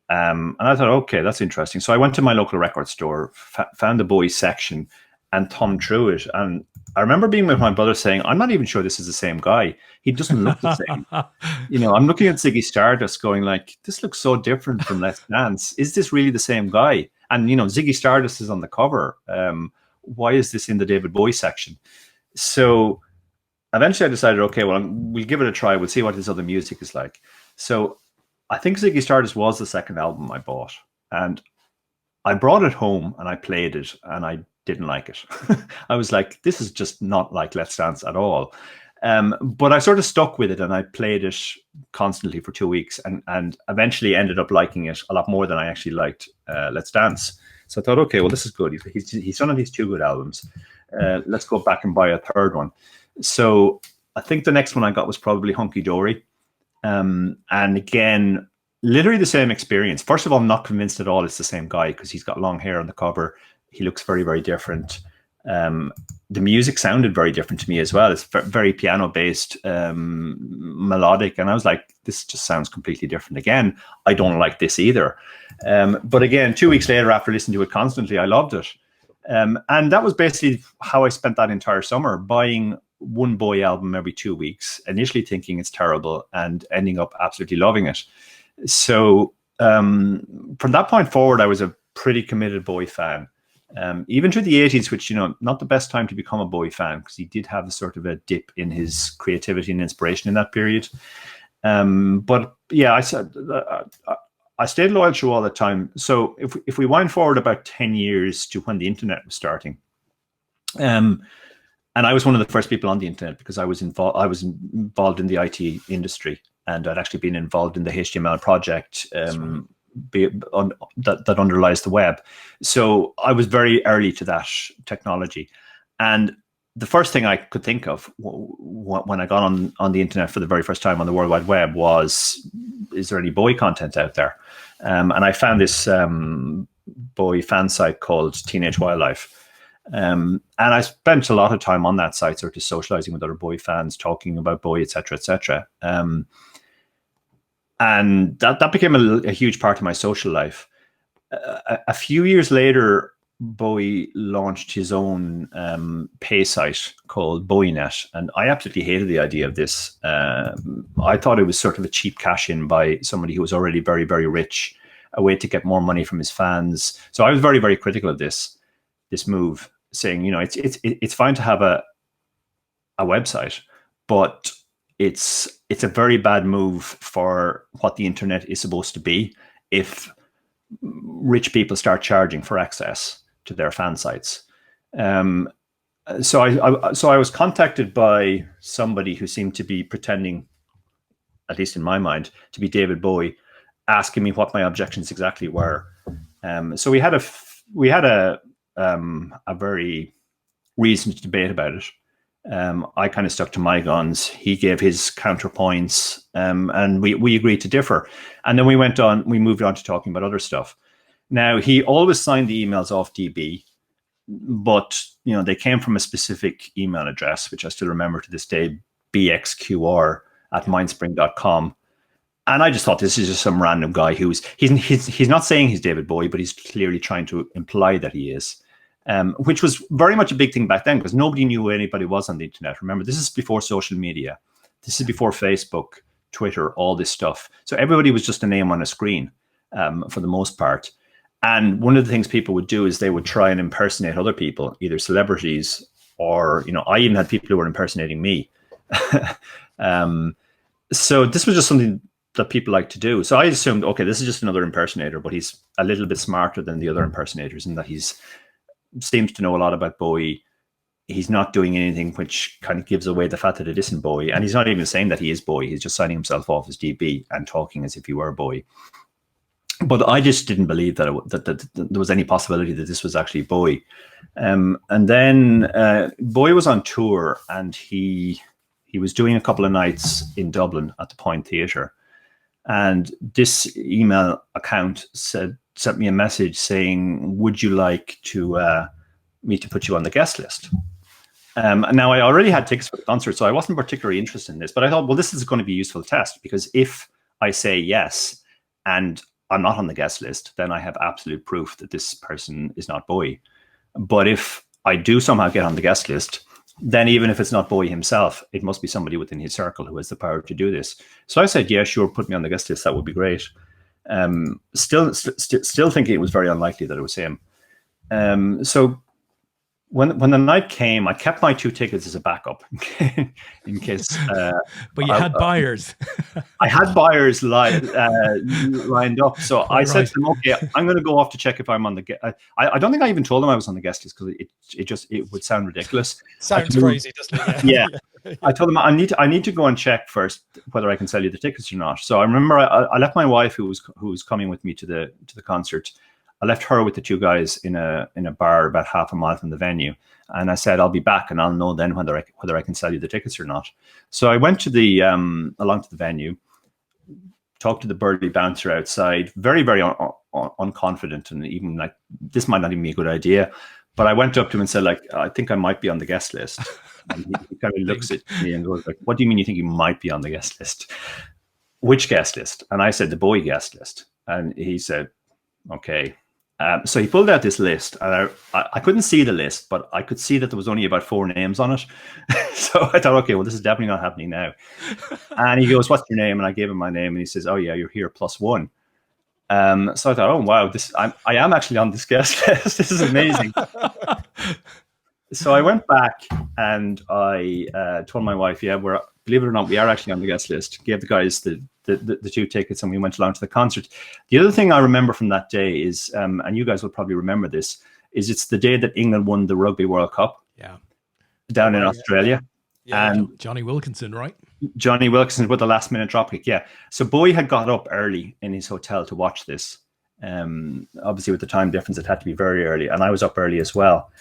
And I thought, okay, that's interesting. So I went to my local record store, found the Bowie section, and thumbed through it. And I remember being with my brother saying, I'm not even sure this is the same guy. He doesn't look the same. I'm looking at Ziggy Stardust going like, this looks so different from Let's Dance. Is this really the same guy? And, Ziggy Stardust is on the cover. Why is this in the David Bowie section? So eventually I decided, okay, well, we'll give it a try. We'll see what his other music is like. So I think Ziggy Stardust was the second album I bought. And I brought it home and I played it, and I didn't like it. I was like, this is just not like Let's Dance at all. But I sort of stuck with it, and I played it constantly for 2 weeks, and eventually ended up liking it a lot more than I actually liked Let's Dance. So I thought, okay, well, this is good. He's done at least 2 good albums. Let's go back and buy a third one. So I think the next one I got was probably Hunky Dory. And again, literally the same experience. First of all, I'm not convinced at all it's the same guy, because he's got long hair on the cover. He looks very, very different. The music sounded very different to me as well. It's very piano-based, melodic. And I was like, this just sounds completely different. Again, I don't like this either. But again, 2 weeks later, after listening to it constantly, I loved it. And that was basically how I spent that entire summer, buying one Bowie album every 2 weeks, initially thinking it's terrible and ending up absolutely loving it. So from that point forward, I was a pretty committed Bowie fan. Even through the 80s, which, not the best time to become a Bowie fan, because he did have a sort of a dip in his creativity and inspiration in that period. But yeah, I stayed loyal through all the time. So if we wind forward about 10 years to when the internet was starting, and I was one of the first people on the internet because I was involved in the IT industry, and I'd actually been involved in the HTML project that underlies the web. So I was very early to that technology. And the first thing I could think of when I got on the internet for the very first time on the World Wide Web was, is there any Bowie content out there? And I found this Bowie fan site called Teenage Wildlife. And I spent a lot of time on that site, sort of socializing with other Bowie fans, talking about Bowie, etc., etc. And that became a huge part of my social life. A few years later, Bowie launched his own pay site called BowieNet, and I absolutely hated the idea of this. I thought it was sort of a cheap cash-in by somebody who was already very, very rich, a way to get more money from his fans. So I was very, very critical of this move. saying, it's fine to have a website, but it's a very bad move for what the internet is supposed to be if rich people start charging for access to their fan sites. So I was contacted by somebody who seemed to be pretending, at least in my mind, to be David Bowie, asking me what my objections exactly were. So we had a very reasoned debate about it. I kind of stuck to my guns. He gave his counterpoints, and we agreed to differ. And then we moved on to talking about other stuff. Now, he always signed the emails off DB, but they came from a specific email address, which I still remember to this day, bxqr@mindspring.com. And I just thought, this is just some random guy he's not saying he's David Bowie, but he's clearly trying to imply that he is. Which was very much a big thing back then, because nobody knew who anybody was on the internet. Remember, this is before social media. This is before Facebook, Twitter, all this stuff. So everybody was just a name on a screen, for the most part. And one of the things people would do is they would try and impersonate other people, either celebrities or, I even had people who were impersonating me. So this was just something that people like to do. So I assumed, okay, this is just another impersonator, but he's a little bit smarter than the other impersonators in that seems to know a lot about Bowie. He's not doing anything which kind of gives away the fact that it isn't Bowie. And he's not even saying that he is Bowie. He's just signing himself off as DB and talking as if he were Bowie. But I just didn't believe that there was any possibility that this was actually Bowie. And then Bowie was on tour, and he was doing a couple of nights in Dublin at the Point Theatre. And this email account sent me a message saying, would you like me to put you on the guest list? Now, I already had tickets for the concert, so I wasn't particularly interested in this. But I thought, well, this is going to be a useful test, because if I say yes and I'm not on the guest list, then I have absolute proof that this person is not Bowie. But if I do somehow get on the guest list, then even if it's not Bowie himself, it must be somebody within his circle who has the power to do this. So I said, yeah, sure, put me on the guest list. That would be great. Still thinking it was very unlikely that it was him. So when the night came, I kept my 2 tickets as a backup in case. But you had buyers. I had buyers lined up. So I said to them, okay, I'm going to go off to check if I'm on the I don't think I even told them I was on the guest list, because it would sound ridiculous. Sounds crazy, doesn't it? Yeah. I told them I need to go and check first whether I can sell you the tickets or not. So I remember I left my wife, who was coming with me to the concert. I left her with the 2 guys in a bar about half a mile from the venue, and I said, I'll be back and I'll know then whether I can sell you the tickets or not. So I went to along to the venue, talked to the burly bouncer outside, very, very unconfident, and even like, this might not even be a good idea. But I went up to him and said, like, I think I might be on the guest list. And he kind of looks at me and goes, like, what do you mean you think you might be on the guest list? Which guest list? And I said, the Bowie guest list. And he said, okay. So he pulled out this list, and I couldn't see the list, but I could see that there was only about 4 names on it. So I thought, okay, well, this is definitely not happening now. And he goes, what's your name? And I gave him my name, and he says, oh yeah, you're here +1. So I thought, oh wow, I am actually on this guest list. This is amazing. So I went back and I told my wife, yeah, believe it or not, we are actually on the guest list. Gave the guys the 2 tickets, and we went along to the concert. The other thing I remember from that day is, and you guys will probably remember this, is it's the day that England won the Rugby World Cup. Yeah. Down in Australia. Yeah. And Johnny Wilkinson, right? Johnny Wilkinson with the last minute drop kick. Yeah. So Bowie had got up early in his hotel to watch this. Obviously with the time difference, it had to be very early, and I was up early as well.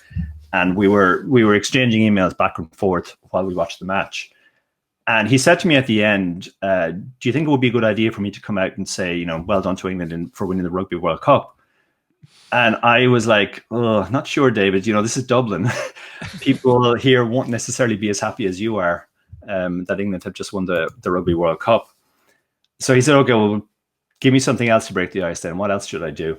And we were exchanging emails back and forth while we watched the match. And he said to me at the end, do you think it would be a good idea for me to come out and say, well done to England for winning the Rugby World Cup? And I was like, oh, not sure, David. This is Dublin. People here won't necessarily be as happy as you are that England have just won the Rugby World Cup. So he said, okay, well, give me something else to break the ice then. What else should I do?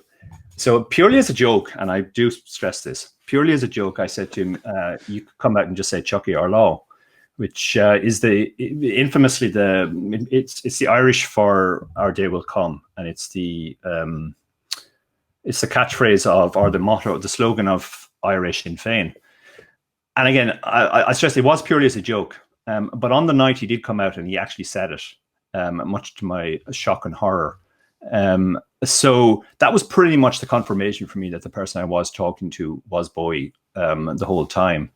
So purely as a joke, and I do stress this, purely as a joke, I said to him, you could come out and just say Chucky or Law, which is infamously it's the Irish for Our Day Will Come, and it's the catchphrase of, or the motto, the slogan of Irish Sinn Féin. And again, I stress it was purely as a joke. But on the night he did come out and he actually said it, much to my shock and horror. So that was pretty much the confirmation for me that the person I was talking to was Bowie the whole time.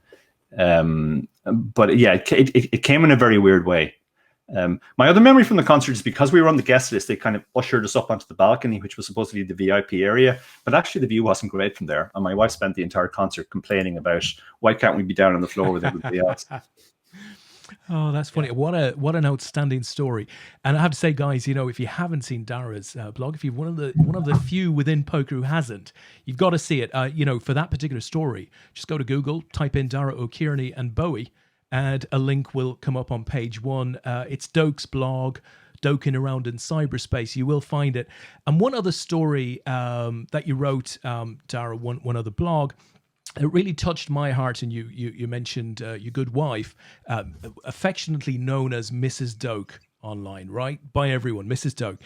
But yeah, it came in a very weird way. My other memory from the concert is because we were on the guest list, they kind of ushered us up onto the balcony, which was supposed to be the VIP area. But actually, the view wasn't great from there. And my wife spent the entire concert complaining about why can't we be down on the floor with everybody else. Oh, that's funny. What an outstanding story. And I have to say, guys, you know, if you haven't seen Dara's blog, if you're one of the few within poker who hasn't, you've got to see it. You know, for that particular story, just go to Google, type in Dara O'Kearney and Bowie, and a link will come up on page 1. It's Doke's blog, Doking Around in Cyberspace. You will find it. And one other story that you wrote, Dara, one other blog, it really touched my heart, and you mentioned your good wife, affectionately known as Mrs. Doke online, right? By everyone, Mrs. Doke,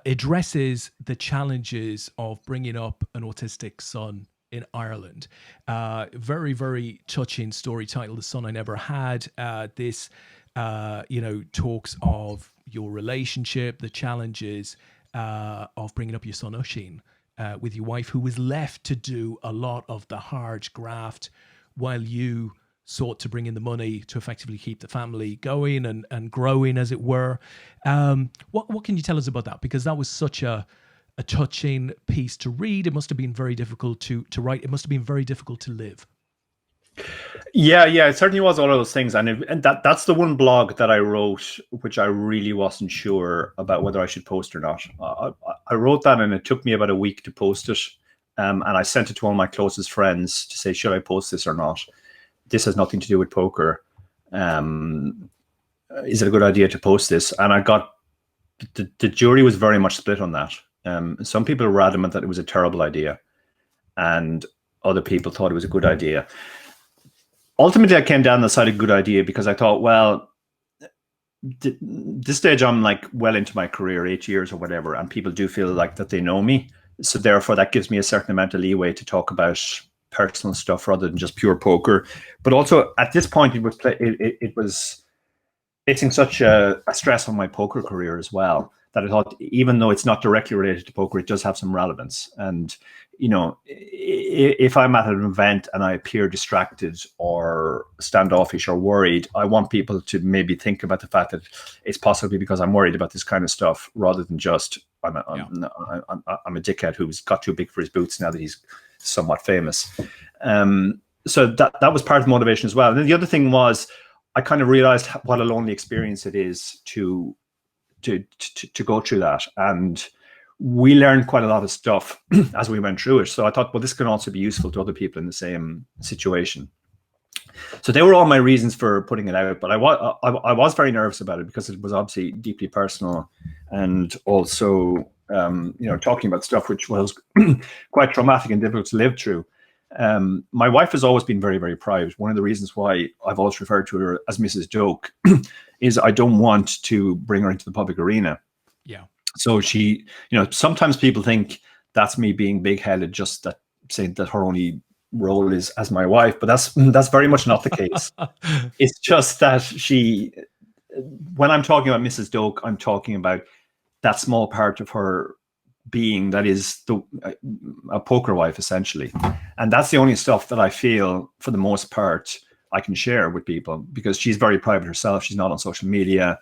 addresses the challenges of bringing up an autistic son in Ireland. Very, very touching story titled "The Son I Never Had." This, talks of your relationship, the challenges of bringing up your son Oisín. With your wife, who was left to do a lot of the hard graft while you sought to bring in the money to effectively keep the family going and growing, as it were. What can you tell us about that? Because that was such a touching piece to read. It must have been very difficult to write. It must have been very difficult to live. Yeah, it certainly was all of those things, and that's the one blog that I wrote, which I really wasn't sure about whether I should post or not. I wrote that, and it took me about a week to post it, and I sent it to all my closest friends to say, should I post this or not? This has nothing to do with poker. Is it a good idea to post this? And I got the jury was very much split on that. Some people were adamant that it was a terrible idea, and other people thought it was a good idea. Ultimately, I came down the side of good idea because I thought, well, this stage I'm like well into my career, 8 years or whatever, and people do feel like that they know me. So therefore, that gives me a certain amount of leeway to talk about personal stuff rather than just pure poker. But also at this point, it was facing such a stress on my poker career as well that I thought, even though it's not directly related to poker, it does have some relevance. And you know, if I'm at an event and I appear distracted or standoffish or worried, I want people to maybe think about the fact that it's possibly because I'm worried about this kind of stuff, rather than just I'm a dickhead who's got too big for his boots now that he's somewhat famous. So that was part of the motivation as well. And then the other thing was, I kind of realized what a lonely experience it is to go through that. And we learned quite a lot of stuff as we went through it. So I thought, well, this can also be useful to other people in the same situation. So they were all my reasons for putting it out. But I was very nervous about it because it was obviously deeply personal, and also, talking about stuff which was quite traumatic and difficult to live through. My wife has always been very, very private. One of the reasons why I've always referred to her as Mrs. Doke is I don't want to bring her into the public arena. Yeah. So she, sometimes people think that's me being big-headed, just that saying that her only role is as my wife, but that's very much not the case. It's just that when I'm talking about Mrs. Doke, I'm talking about that small part of her being that is a poker wife, essentially. And that's the only stuff that I feel, for the most part, I can share with people, because she's very private herself. She's not on social media.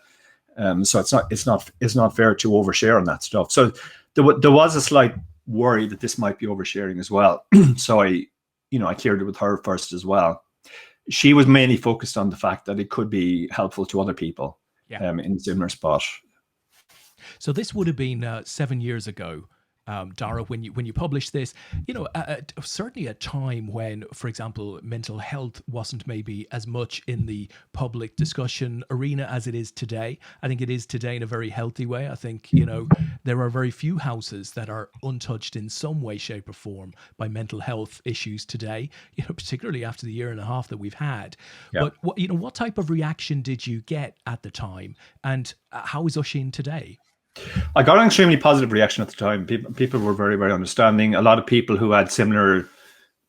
So it's not fair to overshare on that stuff. So there was a slight worry that this might be oversharing as well. So I cleared it with her first as well. She was mainly focused on the fact that it could be helpful to other people in a similar spot. So this would have been 7 years ago, Dara, when you published this, certainly a time when, for example, mental health wasn't maybe as much in the public discussion arena as it is today. I think it is today in a very healthy way. I think, there are very few houses that are untouched in some way, shape or form by mental health issues today, particularly after the year and a half that we've had. Yeah. But, what type of reaction did you get at the time, and how is Oisín today? I got an extremely positive reaction at the time. People were very, very understanding. A lot of people who had similar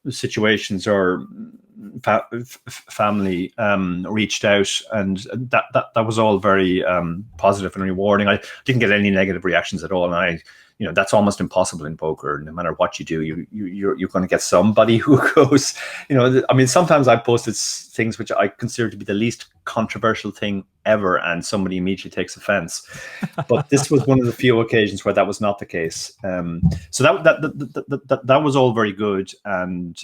situations or family reached out, and that was all very positive and rewarding. I didn't get any negative reactions at all, and that's almost impossible in poker. No matter what you do, you're going to get somebody who goes, I mean, sometimes I posted things which I consider to be the least controversial thing ever, and somebody immediately takes offense. But this was one of the few occasions where that was not the case. So that was all very good, and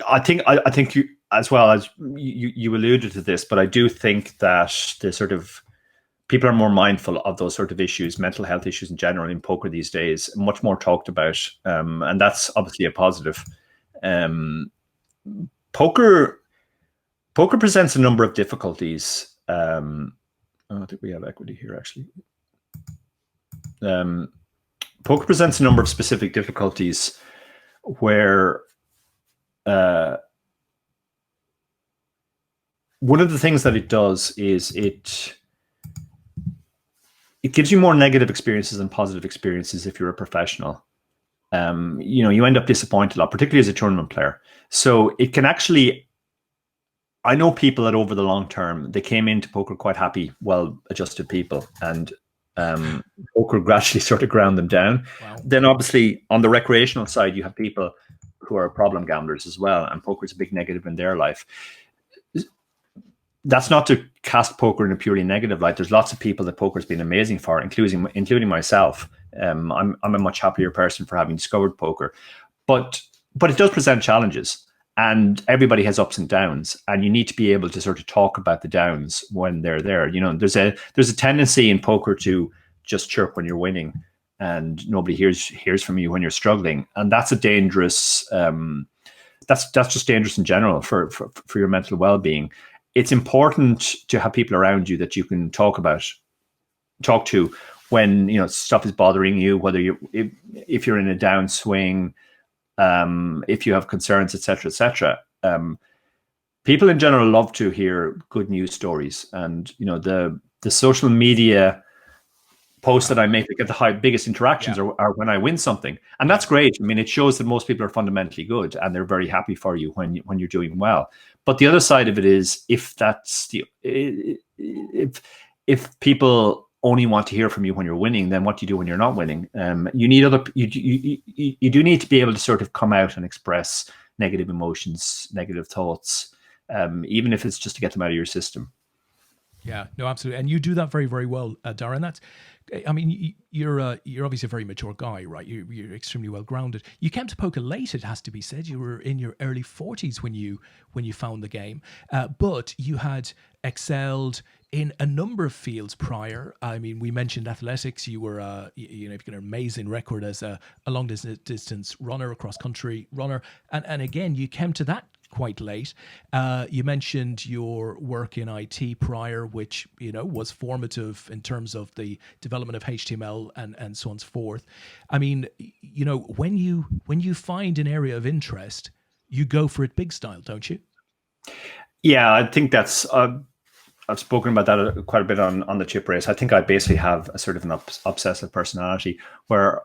I think you, as well as you alluded to this, but I do think that the sort of people are more mindful of those sort of issues, mental health issues in general in poker these days, much more talked about. And that's obviously a positive. Poker presents a number of difficulties. I think we have equity here, actually. Poker presents a number of specific difficulties where one of the things that it does is it gives you more negative experiences than positive experiences if you're a professional. You end up disappointed a lot, particularly as a tournament player. So it can actually, I know people that over the long term, they came into poker quite happy, well-adjusted people, and poker gradually sort of ground them down. Wow. Then obviously on the recreational side, you have people who are problem gamblers as well, and poker is a big negative in their life. That's not to cast poker in a purely negative light. There's lots of people that poker's been amazing for, including myself. I'm a much happier person for having discovered poker, but it does present challenges, and everybody has ups and downs, and you need to be able to sort of talk about the downs when they're there. There's a tendency in poker to just chirp when you're winning, and nobody hears from you when you're struggling, and that's a dangerous. That's just dangerous in general for your mental well-being. It's important to have people around you that you can talk to when stuff is bothering you, whether if you're in a downswing, if you have concerns, etc. People in general love to hear good news stories, and the social media posts that I make that get the biggest interactions are when I win something, and that's great. I mean, it shows that most people are fundamentally good, and they're very happy for you when you're doing well. But the other side of it is, if people only want to hear from you when you're winning, then what do you do when you're not winning? You do need to be able to sort of come out and express negative emotions, negative thoughts, even if it's just to get them out of your system. Yeah, no, absolutely, and you do that very, very well, Dara. And that's, I mean, you're obviously a very mature guy, right? You're extremely well grounded. You came to poker late, it has to be said. You were in your early 40s when you found the game, but you had excelled in a number of fields prior. I mean, we mentioned athletics. You were, you've got an amazing record as a long distance runner, a cross country runner, and again, you came to that quite late. You mentioned your work in IT prior, which was formative in terms of the development of HTML and so on and so forth. I mean, when you find an area of interest, you go for it big style, don't you? Yeah, I think that's. I've spoken about that quite a bit on the chip race. I think I basically have a sort of an obsessive personality where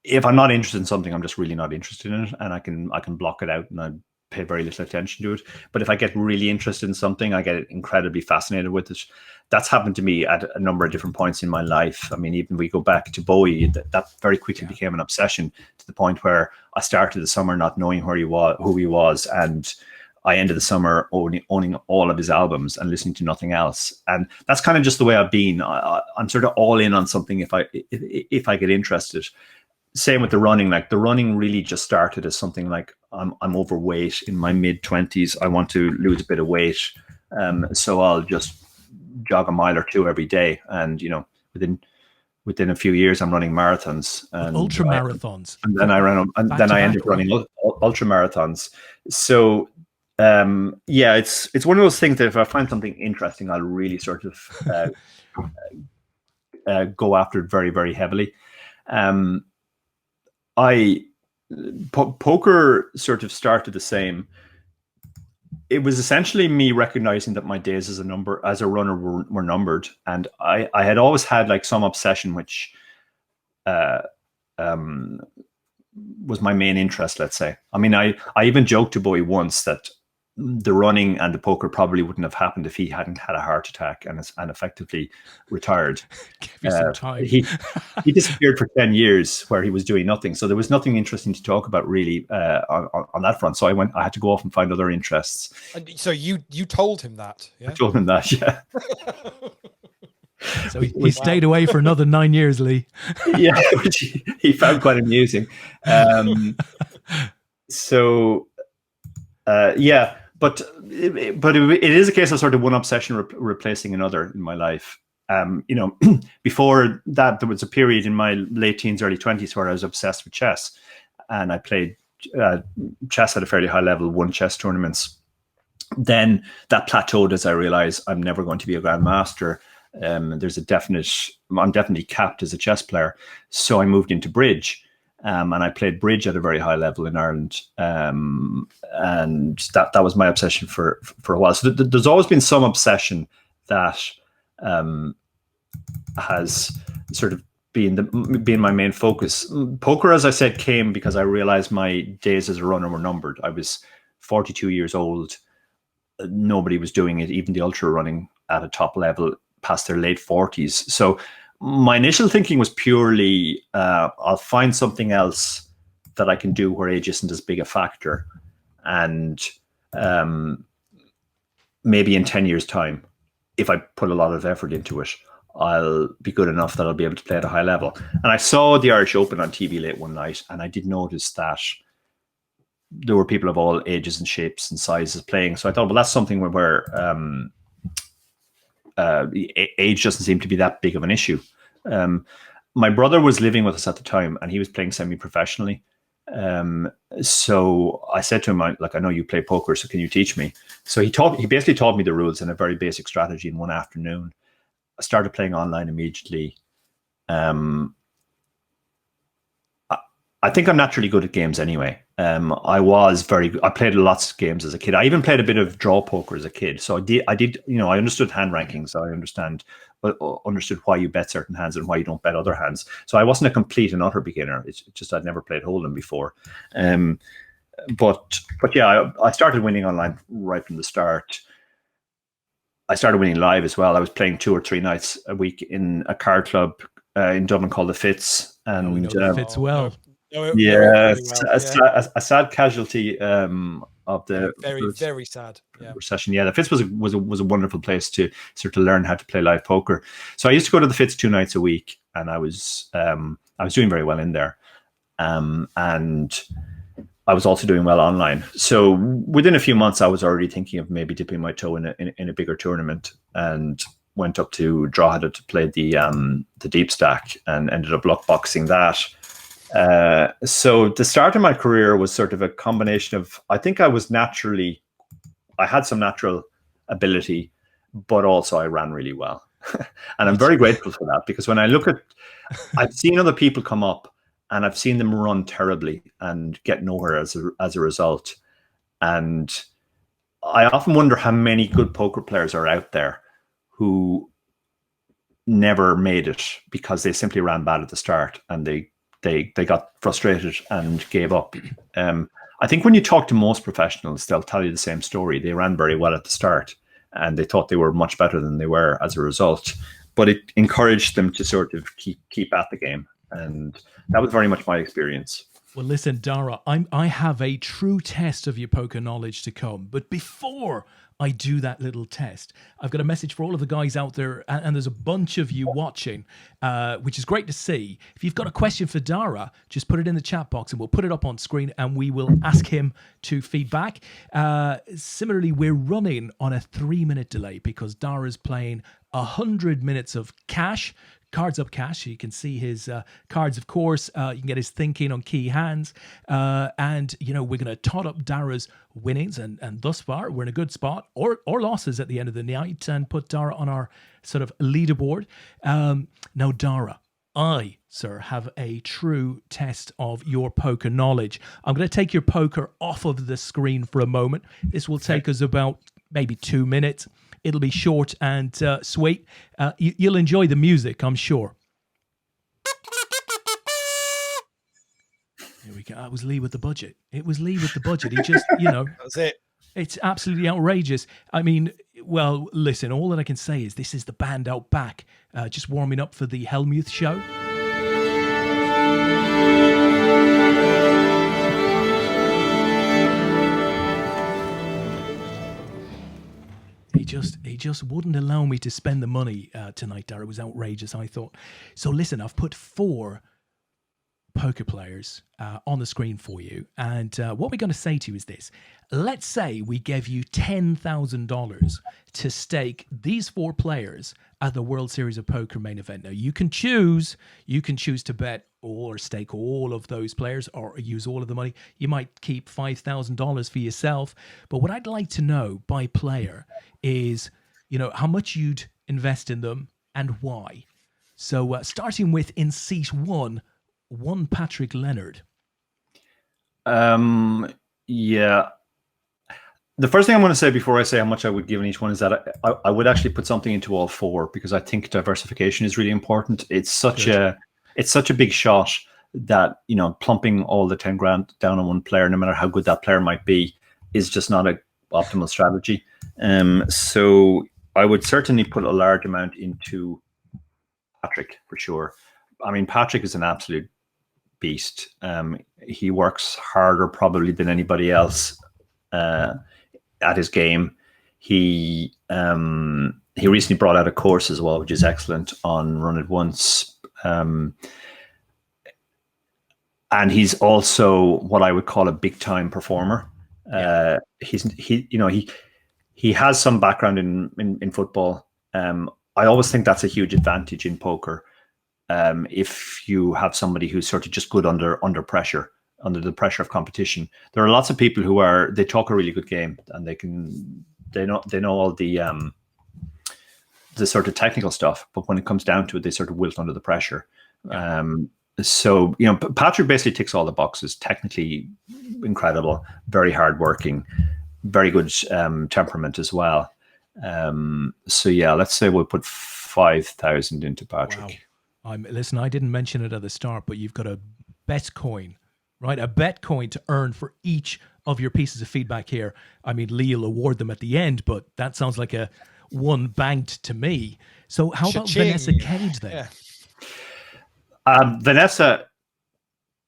if I'm not interested in something, I'm just really not interested in it, and I can block it out and I pay very little attention to it. But if I get really interested in something, I get incredibly fascinated with it. That's happened to me at a number of different points in my life. I mean, even we go back to Bowie, that very quickly became an obsession, to the point where I started the summer not knowing who he was, and I ended the summer owning all of his albums and listening to nothing else. And that's kind of just the way I've been. I'm sort of all in on something if I get interested. Same with the running. Like, the running really just started as something like, I'm overweight in my mid-20s. I want to lose a bit of weight. So I'll just jog a mile or two every day. And, within a few years, I'm running marathons. And ultra marathons. And then I ended up running ultra marathons. So it's one of those things that if I find something interesting, I'll really sort of go after it very, very heavily. Poker sort of started the same. It was essentially me recognizing that my days as a runner were numbered, and I had always had like some obsession which was my main interest, let's say. I mean, I even joked to Bowie once that the running and the poker probably wouldn't have happened if he hadn't had a heart attack and effectively retired. Give you some time. He disappeared for 10 years where he was doing nothing. So there was nothing interesting to talk about really on that front. So I had to go off and find other interests. And so you told him that? Yeah? I told him that, yeah. So he stayed away for another 9 years, Lee. Yeah, which he found quite amusing. Yeah, but it is a case of sort of one obsession replacing another in my life. Before that, there was a period in my late teens, early 20s where I was obsessed with chess, and I played chess at a fairly high level, won chess tournaments. Then that plateaued as I realized I'm never going to be a grandmaster. I'm definitely capped as a chess player. So I moved into bridge, and I played bridge at a very high level in Ireland. And that was my obsession for a while. So there's always been some obsession that has sort of been my main focus. Poker, as I said, came because I realized my days as a runner were numbered. I was 42 years old. Nobody was doing it, even the ultra running at a top level, past their late 40s. So my initial thinking was purely, I'll find something else that I can do where age isn't as big a factor. And maybe in 10 years' time, if I put a lot of effort into it, I'll be good enough that I'll be able to play at a high level. And I saw the Irish Open on TV late one night, and I did notice that there were people of all ages and shapes and sizes playing. So I thought, well, that's something where age doesn't seem to be that big of an issue. My brother was living with us at the time, and he was playing semi-professionally. So I said to him, I know you play poker, so can you teach me? So he basically taught me the rules and a very basic strategy in one afternoon. I started playing online immediately. I think I'm naturally good at games anyway. I played lots of games as a kid. I even played a bit of draw poker as a kid. So I did, I understood hand rankings. So I understood why you bet certain hands and why you don't bet other hands. So I wasn't a complete and utter beginner. It's just I'd never played Hold'em before. But yeah, I started winning online right from the start. I started winning live as well. I was playing 2 or 3 nights a week in a card club in Dublin called the Fitz. And we know the Fitz well. A sad casualty of the very sad recession. Yeah, the Fitz was a wonderful place to sort of learn how to play live poker. So I used to go to the Fitz 2 nights a week, and I was doing very well in there, and I was also doing well online. So within a few months, I was already thinking of maybe dipping my toe in a bigger tournament, and went up to Drogheda to play the deep stack, and ended up luck boxing that. So the start of my career was sort of a combination of, I think I had some natural ability, but also I ran really well. And I'm very grateful for that, because when I look at, I've seen other people come up and I've seen them run terribly and get nowhere as a result. And I often wonder how many good poker players are out there who never made it because they simply ran bad at the start, and they got frustrated and gave up. I think when you talk to most professionals, they'll tell you the same story. They ran very well at the start, and they thought they were much better than they were as a result. But it encouraged them to sort of keep at the game, and that was very much my experience. Well, listen, Dara, I have a true test of your poker knowledge to come. But before I do that little test, I've got a message for all of the guys out there, and there's a bunch of you watching, which is great to see. If you've got a question for Dara, just put it in the chat box and we'll put it up on screen and we will ask him to feedback. Similarly, we're running on a 3-minute delay because Dara's playing 100 minutes of cash. Cards Up Cash. You can see his cards, of course. You can get his thinking on key hands. And, we're going to tot up Dara's winnings. And thus far, we're in a good spot, or losses at the end of the night, and put Dara on our sort of leaderboard. Now, Dara, I, sir, have a true test of your poker knowledge. I'm going to take your poker off of the screen for a moment. This will take us about maybe 2 minutes. It'll be short and sweet. You'll enjoy the music, I'm sure. Here we go. That was Lee with the budget. It was Lee with the budget. He just, you know, That's it. it's absolutely outrageous. I mean, well, listen, all that I can say is this is the band out back, just warming up for the Helmuth show. He just wouldn't allow me to spend the money tonight, Dara. It was outrageous, I thought. So listen, I've put 4 poker players on the screen for you. And what we're going to say to you is this. Let's say we gave you $10,000 to stake these 4 players at the World Series of Poker main event. Now, you can choose to bet or stake all of those players or use all of the money. You might keep $5,000 for yourself. But what I'd like to know by player is, you know, how much you'd invest in them and why. So starting with in seat 1, Patrick Leonard. Yeah. The first thing I'm going to say before I say how much I would give in each one is that I would actually put something into all 4 because I think diversification is really important. It's such a big shot that, you know, plumping all the 10 grand down on one player, no matter how good that player might be, is just not an optimal strategy. So I would certainly put a large amount into Patrick for sure. I mean, Patrick is an absolute beast. He works harder probably than anybody else at his game. He recently brought out a course as well, which is excellent, on Run It Once. And he's also what I would call a big time performer. He has some background in football. I always think that's a huge advantage in poker. If you have somebody who's sort of just good under pressure, under the pressure of competition. There are lots of people who they talk a really good game and they know all the sort of technical stuff, but when it comes down to it, they sort of wilt under the pressure. So, you know, Patrick basically ticks all the boxes. Technically incredible, very hardworking, very good temperament as well. So yeah, let's say we'll put 5,000 into Patrick. Wow. Listen, I didn't mention it at the start, but you've got a bet coin, right? A bet coin to earn for each of your pieces of feedback here. I mean, Lee will award them at the end, but that sounds like a one banked to me. So how about Vanessa Cage then? Vanessa,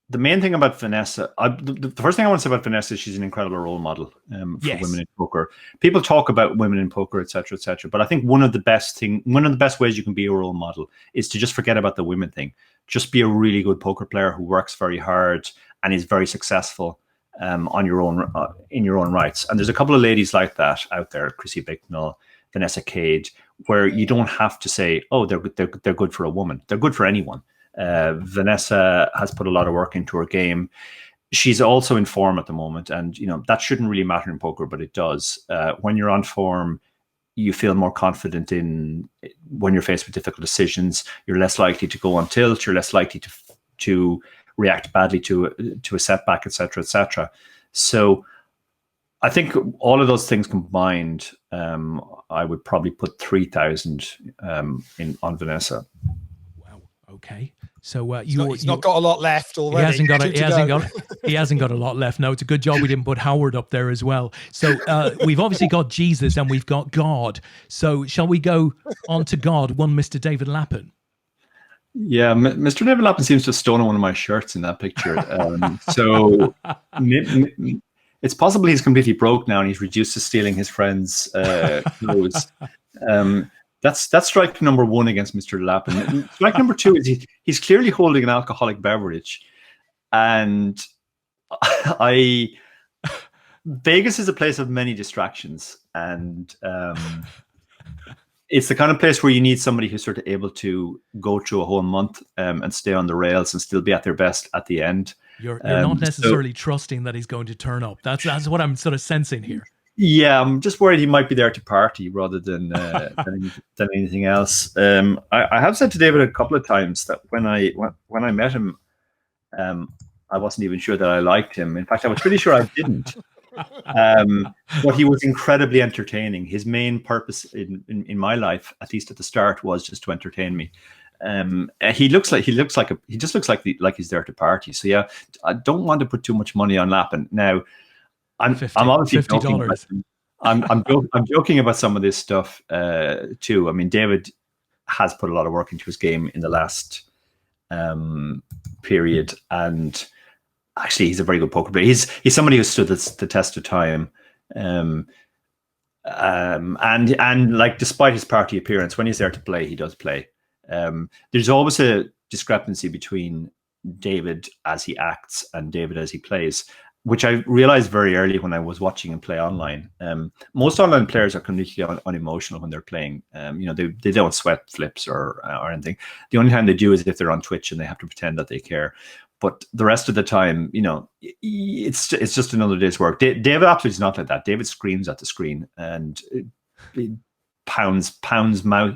the main thing about Vanessa, the first thing I want to say about Vanessa is she's an incredible role model for women in poker. People talk about women in poker, etc., but I think one of the best ways you can be a role model is to just forget about the women thing. Just be a really good poker player who works very hard and is very successful on your own in your own rights. And there's a couple of ladies like that out there, Chrissy Bicknell, Vanessa Cade, where you don't have to say, oh, they're good for a woman. They're good for anyone. Vanessa has put a lot of work into her game. She's also in form at the moment, and you know that shouldn't really matter in poker, but it does. When you're on form, you feel more confident in when you're faced with difficult decisions. You're less likely to go on tilt. You're less likely to react badly to a setback, etc. So I think all of those things combined, I would probably put 3,000 on Vanessa. Wow. Okay. So he's not got a lot left already. He hasn't got a lot left. No, it's a good job we didn't put Howard up there as well. So we've obviously got Jesus and we've got God. So shall we go on to God, one Mr. David Lappin? Yeah, Mr. David Lappin seems to have stolen one of my shirts in that picture. So it's possible he's completely broke now and he's reduced to stealing his friends' clothes. That's strike number 1 against Mr. Lappin. Strike number 2 is he's clearly holding an alcoholic beverage. And Vegas is a place of many distractions. And it's the kind of place where you need somebody who's sort of able to go through a whole month and stay on the rails and still be at their best at the end. You're not necessarily trusting that he's going to turn up. That's what I'm sort of sensing here. Yeah, I'm just worried he might be there to party rather than anything else. I have said to David a couple of times that when I met him, I wasn't even sure that I liked him. In fact, I was pretty sure I didn't. But he was incredibly entertaining. His main purpose in my life, at least at the start, was just to entertain me. He just looks like he's there to party. So yeah, I don't want to put too much money on Lappin. Now, I'm obviously joking. I'm joking about some of this stuff too. I mean, David has put a lot of work into his game in the last period, and actually, he's a very good poker player. He's somebody who stood the test of time. And like, despite his party appearance, when he's there to play, he does play. There's always a discrepancy between David as he acts and David as he plays, which I realized very early when I was watching him play online. Most online players are completely unemotional when they're playing. They don't sweat flips or anything. The only time they do is if they're on Twitch and they have to pretend that they care. But the rest of the time, it's just another day's work. David absolutely is not like that. David screams at the screen and pounds,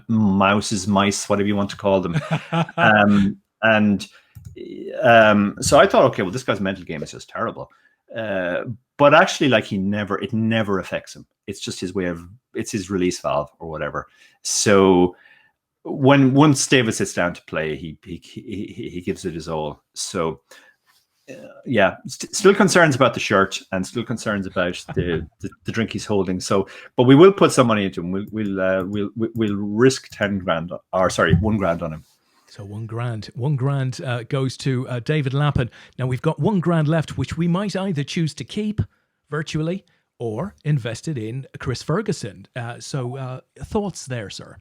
mouses, mice, whatever you want to call them. So I thought, okay, well, this guy's mental game is just terrible. But actually, like, it never affects him. It's just it's his release valve or whatever. So once David sits down to play, he gives it his all. So yeah, still concerns about the shirt and still concerns about the drink he's holding. So, but we will put some money into him. We'll risk 10 grand, or sorry, 1 grand on him. So 1 grand. 1 grand goes to David Lappin. Now we've got 1 grand left, which we might either choose to keep virtually or invest it in Chris Ferguson. So thoughts there, sir?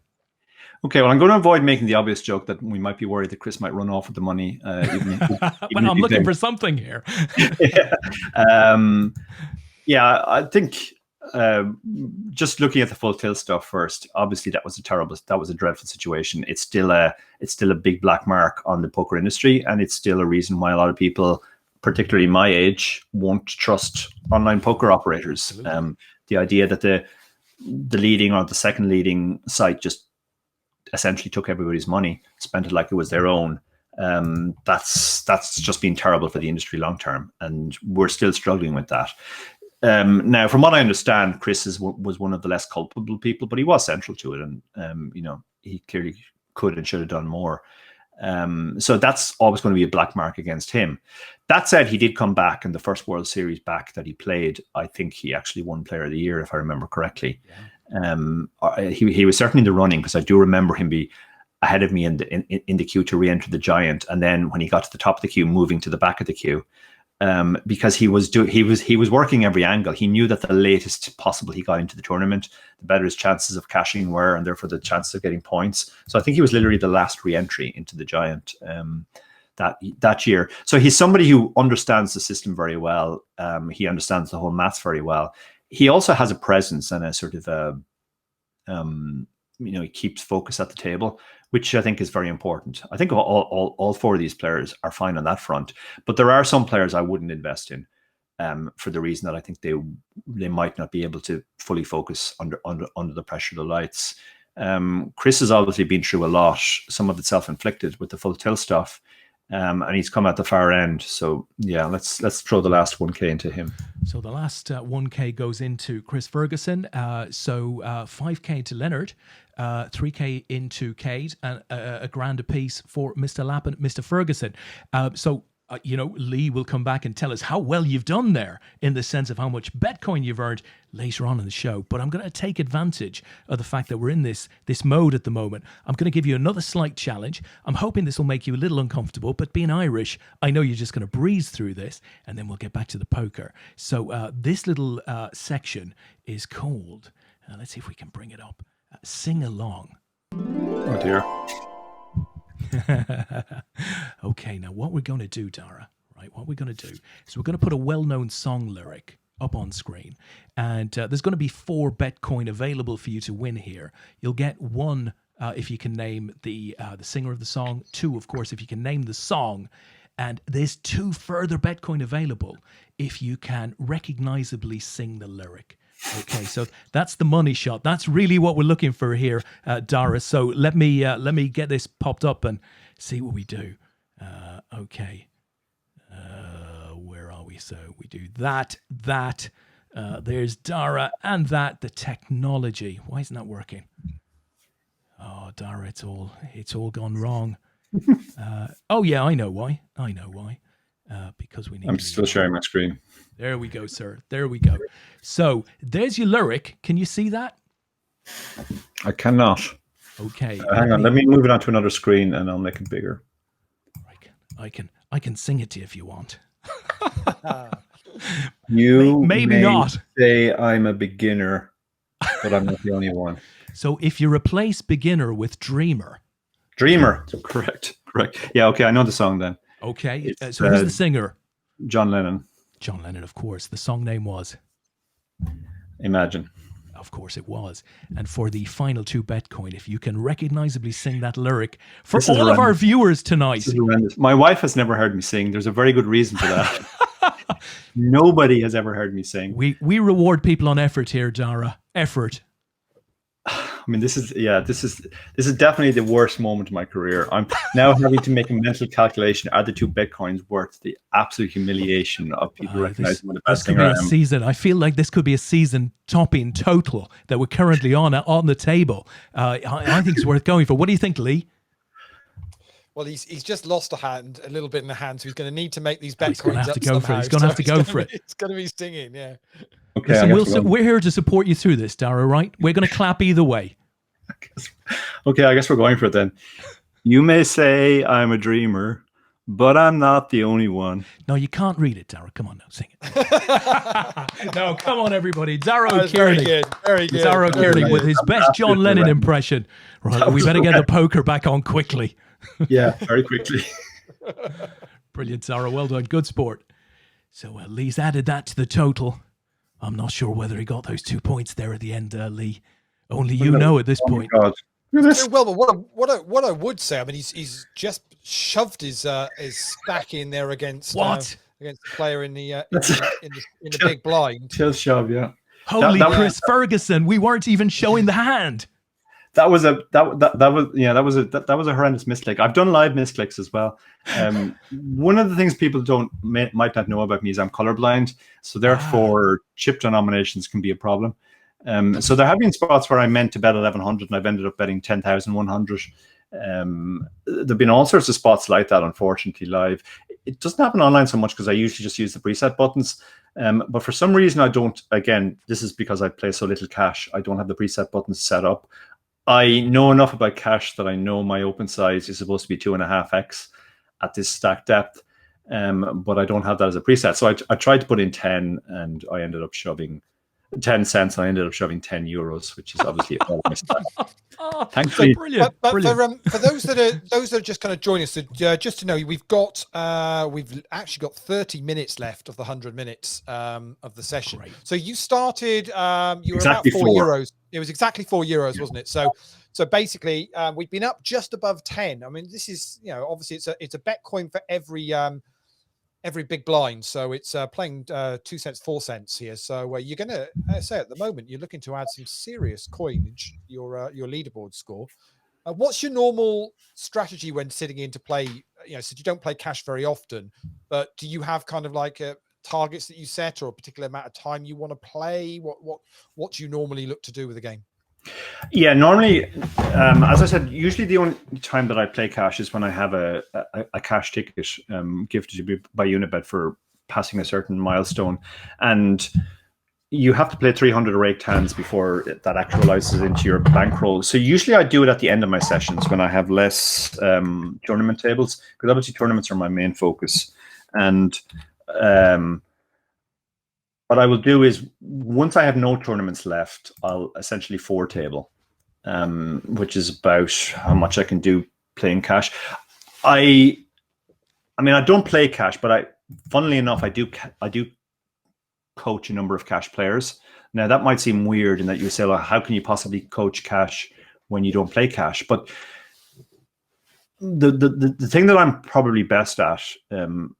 Okay, well, I'm going to avoid making the obvious joke that we might be worried that Chris might run off with the money. But I'm looking for something here. Yeah, I think just looking at the full tilt stuff first, obviously that was a dreadful situation. It's still a big black mark on the poker industry, and it's still a reason why a lot of people, particularly my age, won't trust online poker operators. The idea that the leading or the second leading site just essentially took everybody's money, spent it like it was their own. That's just been terrible for the industry long term, and we're still struggling with that. Now, from what I understand, Chris was one of the less culpable people, but he was central to it, and he clearly could and should have done more. So that's always going to be a black mark against him. That said, he did come back in the first World Series back that he played. I think he actually won Player of the Year, if I remember correctly. Yeah. He was certainly in the running, because I do remember him be ahead of me in the queue to re-enter the Giant, and then when he got to the top of the queue, moving to the back of the queue. Because he was working every angle. He knew that the latest possible he got into the tournament, the better his chances of cashing were, and therefore the chances of getting points. So I think he was literally the last re-entry into the Giant that year. So he's somebody who understands the system very well. He understands the whole maths very well. He also has a presence and a sort of he keeps focus at the table, which I think is very important. I think all 4 of these players are fine on that front, but there are some players I wouldn't invest in for the reason that I think they might not be able to fully focus under the pressure of the lights. Chris has obviously been through a lot, some of it self-inflicted with the full tilt stuff, and he's come at the far end. So yeah, let's throw the last 1K into him. So the last 1K goes into Chris Ferguson. So 5K to Leonard, 3K into Kate, and a grand apiece for Mr. Lappin, Mr. Ferguson. Lee will come back and tell us how well you've done there in the sense of how much Bitcoin you've earned later on in the show. But I'm going to take advantage of the fact that we're in this mode at the moment. I'm going to give you another slight challenge. I'm hoping this will make you a little uncomfortable, but being Irish, I know you're just going to breeze through this, and then we'll get back to the poker. So this little section is called, let's see if we can bring it up, Sing Along. Oh dear. Okay, now what we're going to do, Dara, right? What we're going to do is we're going to put a well-known song lyric up on screen, and there's going to be 4 Bitcoin available for you to win here. You'll get 1 if you can name the singer of the song, 2, of course, if you can name the song, and there's 2 further Bitcoin available if you can recognizably sing the lyric. Okay, so that's the money shot. That's really what we're looking for here, Dara. So let me get this popped up and see what we do. Okay, where are we? So we do that. There's Dara and that. The technology. Why isn't that working? Oh, Dara, it's all gone wrong. Oh yeah, I know why. Because we need. I'm to still sharing my screen. There we go, sir. There we go. So there's your lyric. Can you see that? I cannot. Okay. Hang on. Let me move it onto another screen, and I'll make it bigger. I can sing it to you if you want. You maybe may not. say I'm a beginner, but I'm not the only one. So if you replace beginner with dreamer. Dreamer. Correct. Yeah, okay, I know the song then. Okay. So who's the singer? John Lennon. John Lennon, of course. The song name was? Imagine. Of course it was. And for the final 2 Bitcoin, if you can recognizably sing that lyric for all of our viewers tonight. My wife has never heard me sing. There's a very good reason for that. Nobody has ever heard me sing. We reward people on effort here, Dara. Effort. I mean, this is definitely the worst moment of my career. I'm now having to make a mental calculation. Are the 2 Bitcoins worth the absolute humiliation of people recognizing what the best singer I am? Season. I feel like this could be a season topping total that we're currently on the table. I think it's worth going for. What do you think, Lee? Well, he's just lost a little bit in the hand, so he's going to need to make these Bitcoins. He's going to have to go for it. He's going to have to go for it. It's going to be stinging, yeah. Okay, listen, we're here to support you through this, Dara, right? We're going to clap either way. Okay, I guess we're going for it then. You may say I'm a dreamer, but I'm not the only one. No, you can't read it, Dara. Come on now, sing it. No, come on, everybody. Dara Very good. Dara Kearney with his best John Lennon impression. Right, we better get the poker back on quickly. Yeah, very quickly. Brilliant, Dara. Well done. Good sport. So Lee's added that to the total. I'm not sure whether he got those 2 points there at the end, Lee. Only you know at this point. God. Well, but what I would say, I mean, he's just shoved his stack in there against the player in the big blind. Just shove, yeah. Holy Chris Ferguson! We weren't even showing the hand. That was a horrendous misclick. I've done live misclicks as well. One of the things people might not know about me is I'm colorblind, so therefore chip denominations can be a problem. So there have been spots where I meant to bet 1100 and I've ended up betting 10,100. There've been all sorts of spots like that, unfortunately, live. It doesn't happen online so much because I usually just use the preset buttons. But for some reason I don't. Again, this is because I play so little cash. I don't have the preset buttons set up. I know enough about cash that I know my open size is supposed to be 2.5x at this stack depth, but I don't have that as a preset. So I tried to put in 10 and I ended up shoving 10 cents and I ended up shoving 10 euros, which is obviously a mistake. Thankfully, brilliant. But for those that are just kind of joining us, so, just to know, we've actually got 30 minutes left of the 100 minutes of the session. Great. So you started, you were exactly about 4 euros. It was exactly 4 euros, wasn't it? So basically, we've been up just above 10. I mean, this is, obviously it's a bet coin for every big blind, so it's playing 2 cents, 4 cents here. So you're going to say at the moment you're looking to add some serious coinage your leaderboard score. What's your normal strategy when sitting in to play? So you don't play cash very often, but do you have kind of like targets that you set or a particular amount of time you want to play? What do you normally look to do with the game? Yeah, normally, as I said, usually the only time that I play cash is when I have a cash ticket gifted to me by Unibet for passing a certain milestone. And you have to play 300 raked hands before that actualizes into your bankroll. So usually I do it at the end of my sessions when I have less tournament tables, because obviously tournaments are my main focus. And what I will do is, once I have no tournaments left, I'll essentially 4 table, which is about how much I can do playing cash. I mean, I don't play cash, but funnily enough, I do coach a number of cash players. Now, that might seem weird in that you say, well, how can you possibly coach cash when you don't play cash? But the thing that I'm probably best at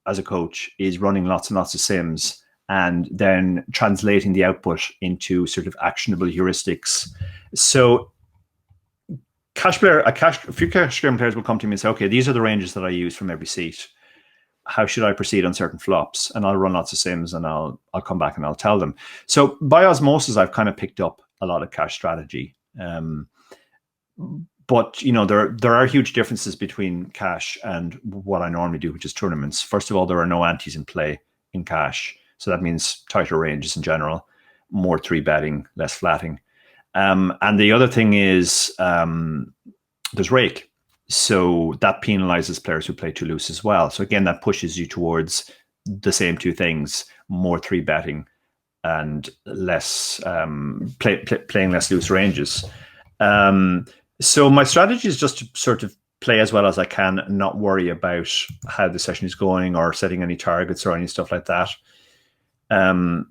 as a coach is running lots and lots of sims, and then translating the output into sort of actionable heuristics. So a few cash game players will come to me and say, okay, these are the ranges that I use from every seat. How should I proceed on certain flops? And I'll run lots of sims and I'll come back and I'll tell them. So by osmosis, I've kind of picked up a lot of cash strategy. but there are huge differences between cash and what I normally do, which is tournaments. First of all, there are no antes in play in cash, so that means tighter ranges in general, more three betting, less flatting. And the other thing is there's rake, so that penalizes players who play too loose as well. So again, that pushes you towards the same two things: more three betting and less playing less loose ranges. So my strategy is just to sort of play as well as I can and not worry about how the session is going or setting any targets or any stuff like that. And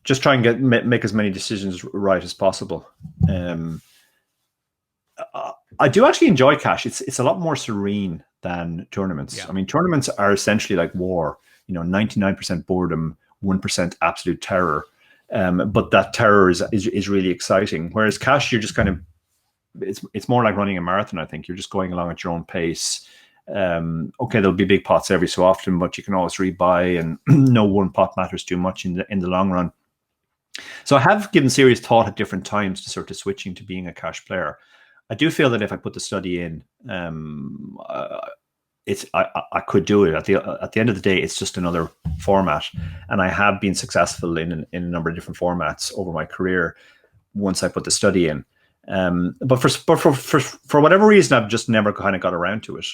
just try and make as many decisions right as possible. I do actually enjoy cash. It's a lot more serene than tournaments. Yeah. I mean, tournaments are essentially like war. 99% boredom, 1% absolute terror. But that terror is really exciting. Whereas cash, you're just kind of, it's more like running a marathon. I think you're just going along at your own pace. Okay, there'll be big pots every so often, but you can always rebuy, and no one pot matters too much in the long run. So I have given serious thought at different times to sort of switching to being a cash player. I do feel that if I put the study in, I could do it. At the end of the day, it's just another format, and I have been successful in a number of different formats over my career once I put the study in. But for whatever reason, I've just never kind of got around to it.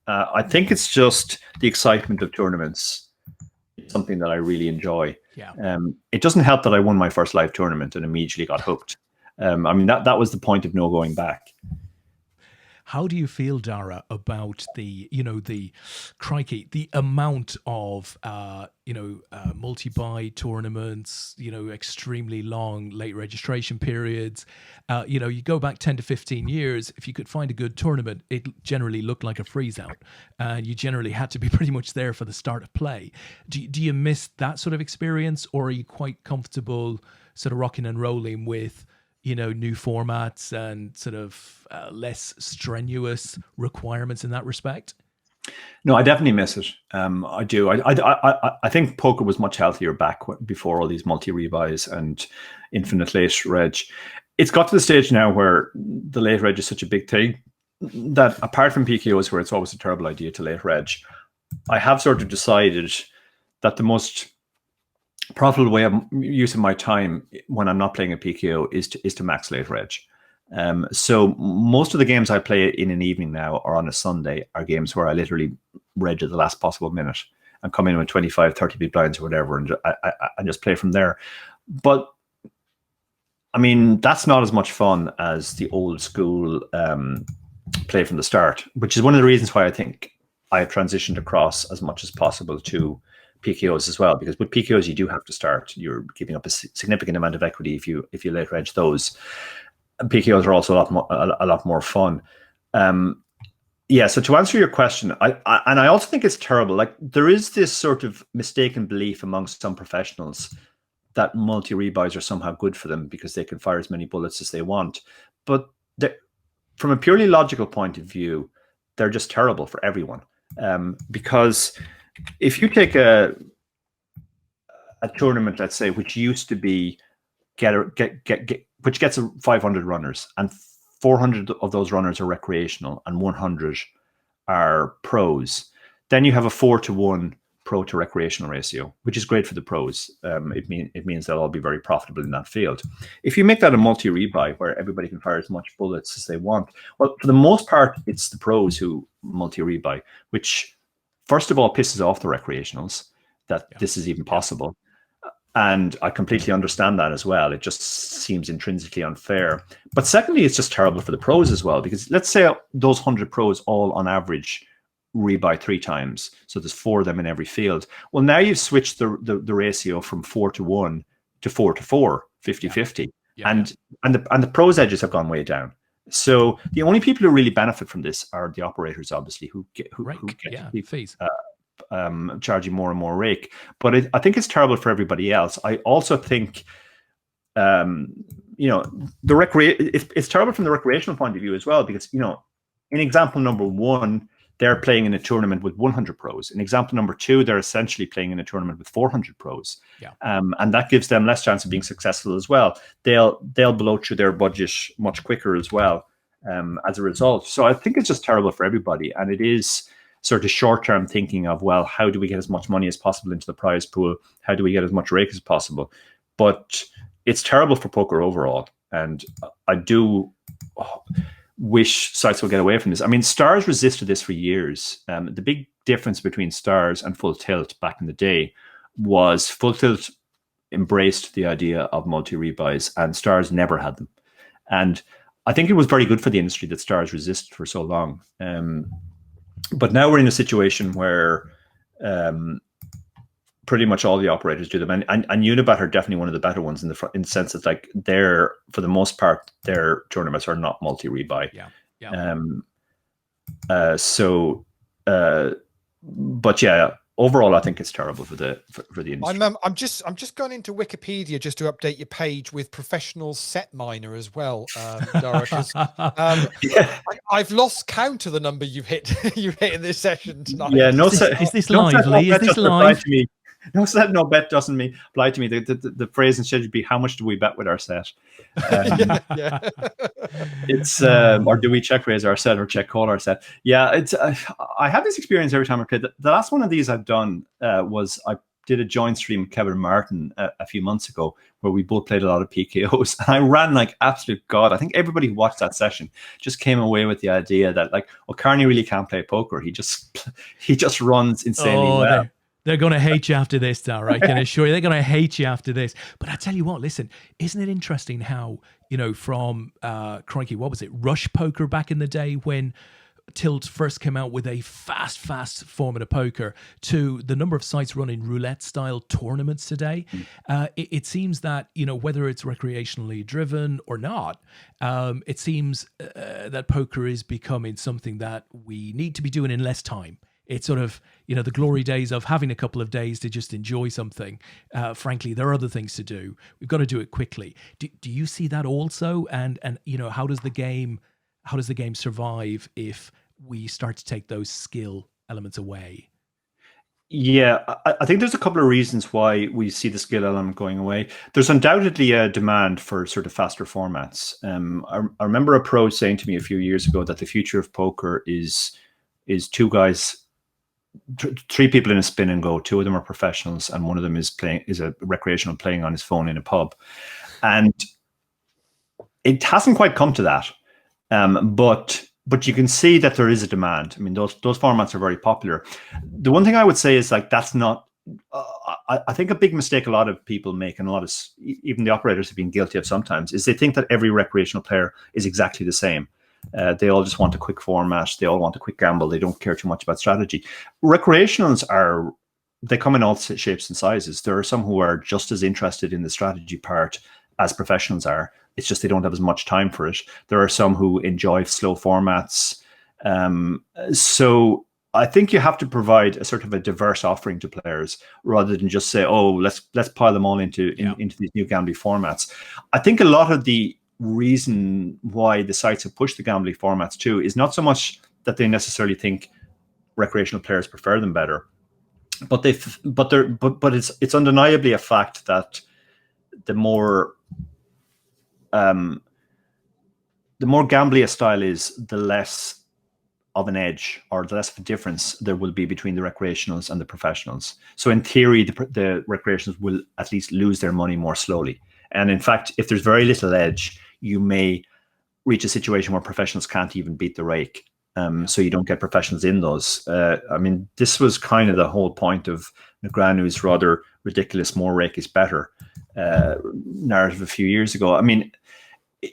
I think it's just the excitement of tournaments. It's something that I really enjoy. Yeah. It doesn't help that I won my first live tournament and immediately got hooked. I mean, that was the point of no going back. How do you feel, Dara, about the amount of, multi-buy tournaments, extremely long late registration periods? You go back 10 to 15 years, if you could find a good tournament, it generally looked like a freeze out. And you generally had to be pretty much there for the start of play. Do you miss that sort of experience, or are you quite comfortable sort of rocking and rolling with new formats and sort of less strenuous requirements in that respect? No, I definitely miss it. I do. I think poker was much healthier back before all these multi-rebuys and infinite late reg. It's got to the stage now where the late reg is such a big thing that apart from PKOs where it's always a terrible idea to late reg, I have sort of decided that the most profitable way of use of my time when I'm not playing a PKO is to max late reg. So most of the games I play in an evening now or on a Sunday are games where I literally reg at the last possible minute and come in with 25, 30 big blinds or whatever, and I just play from there. But I mean, that's not as much fun as the old school play from the start, which is one of the reasons why I think I've transitioned across as much as possible to PKOs as well, because with PKOs you do have to start. You're giving up a significant amount of equity if you late reg those. And PKOs are also a lot more fun. Yeah. So to answer your question, I also think it's terrible. Like there is this sort of mistaken belief amongst some professionals that multi rebuys are somehow good for them because they can fire as many bullets as they want. But from a purely logical point of view, they're just terrible for everyone. Because if you take a tournament, let's say, which used to be which gets 500 runners, and 400 of those runners are recreational and 100 are pros, then you have a 4-to-1 pro to recreational ratio, which is great for the pros. It means they'll all be very profitable in that field. If you make that a multi-rebuy where everybody can fire as much bullets as they want, well, for the most part, it's the pros who multi-rebuy, which first of all pisses off the recreationals that this is even possible. And I completely understand that as well. It just seems intrinsically unfair. But secondly, it's just terrible for the pros as well, because let's say those 100 pros all on average rebuy 3 times. So there's 4 of them in every field. Well, now you've switched the ratio from 4-to-1 to 4-to-4, 50-50. And the pros edges have gone way down. So the only people who really benefit from this are the operators, obviously, who get fees. Charging more and more rake. But I think it's terrible for everybody else. I also think, it's terrible from the recreational point of view as well, because in example number 1, they're playing in a tournament with 100 pros. In example number 2, they're essentially playing in a tournament with 400 pros. Yeah. And that gives them less chance of being successful as well. They'll blow through their budget much quicker as well as a result. So I think it's just terrible for everybody. And it is sort of short-term thinking of, well, how do we get as much money as possible into the prize pool? How do we get as much rake as possible? But it's terrible for poker overall. And I do wish sites will get away from this. I mean, Stars resisted this for years. The big difference between Stars and Full Tilt back in the day was Full Tilt embraced the idea of multi-rebuys and Stars never had them. And I think it was very good for the industry that Stars resisted for so long. But now we're in a situation where pretty much all the operators do them, and Unibet are definitely one of the better ones in the sense that, like, they're, for the most part, their tournaments are not multi-rebuy. But yeah, overall, I think it's terrible for the industry. I'm just going into Wikipedia just to update your page with professional set miner as well, Dara. I've lost count of the number you've hit in this session tonight. Yeah, is this live, Lee? Is this live? No set, no bet doesn't apply to me. The phrase instead would be, how much do we bet with our set? It's or do we check raise our set or check call our set? Yeah, it's I have this experience every time I play. The last one of these I've done was I did a joint stream with Kevin Martin a few months ago where we both played a lot of PKOs. And I ran like absolute god. I think everybody who watched that session just came away with the idea that, like, well, Carney really can't play poker. He just runs insanely well. They're going to hate you after this, Dara. I can assure you, they're going to hate you after this. But I tell you what, listen, isn't it interesting how, from, crikey, what was it, Rush Poker back in the day when Tilt first came out with a fast format of poker to the number of sites running roulette-style tournaments today? It seems that, whether it's recreationally driven or not, it seems that poker is becoming something that we need to be doing in less time. It's sort of, the glory days of having a couple of days to just enjoy something. Frankly, there are other things to do. We've got to do it quickly. Do you see that also? And how does the game survive if we start to take those skill elements away? Yeah, I think there's a couple of reasons why we see the skill element going away. There's undoubtedly a demand for sort of faster formats. I remember a pro saying to me a few years ago that the future of poker is two guys, three people in a spin and go. Two of them are professionals, and one of them is a recreational playing on his phone in a pub. And it hasn't quite come to that, but you can see that there is a demand. I mean, those formats are very popular. The one thing I would say is, like, that's not. I think a big mistake a lot of people make, and a lot of even the operators have been guilty of sometimes, is they think that every recreational player is exactly the same. They all just want a quick format. They all want a quick gamble. They don't care too much about strategy. Recreationals they come in all shapes and sizes. There are some who are just as interested in the strategy part as professionals are. It's just they don't have as much time for it. There are some who enjoy slow formats. So I think you have to provide a sort of a diverse offering to players rather than just say, oh, let's pile them all into these new gambling formats. I think a lot of the reason why the sites have pushed the gambling formats too is not so much that they necessarily think recreational players prefer them better, but it's undeniably a fact that the more gambly a style is, the less of an edge or the less of a difference there will be between the recreationals and the professionals. So in theory, the recreationals will at least lose their money more slowly. And in fact, if there's very little edge, you may reach a situation where professionals can't even beat the rake. So you don't get professionals in those. I mean, this was kind of the whole point of Negreanu's rather ridiculous "more rake is better" narrative a few years ago. I mean,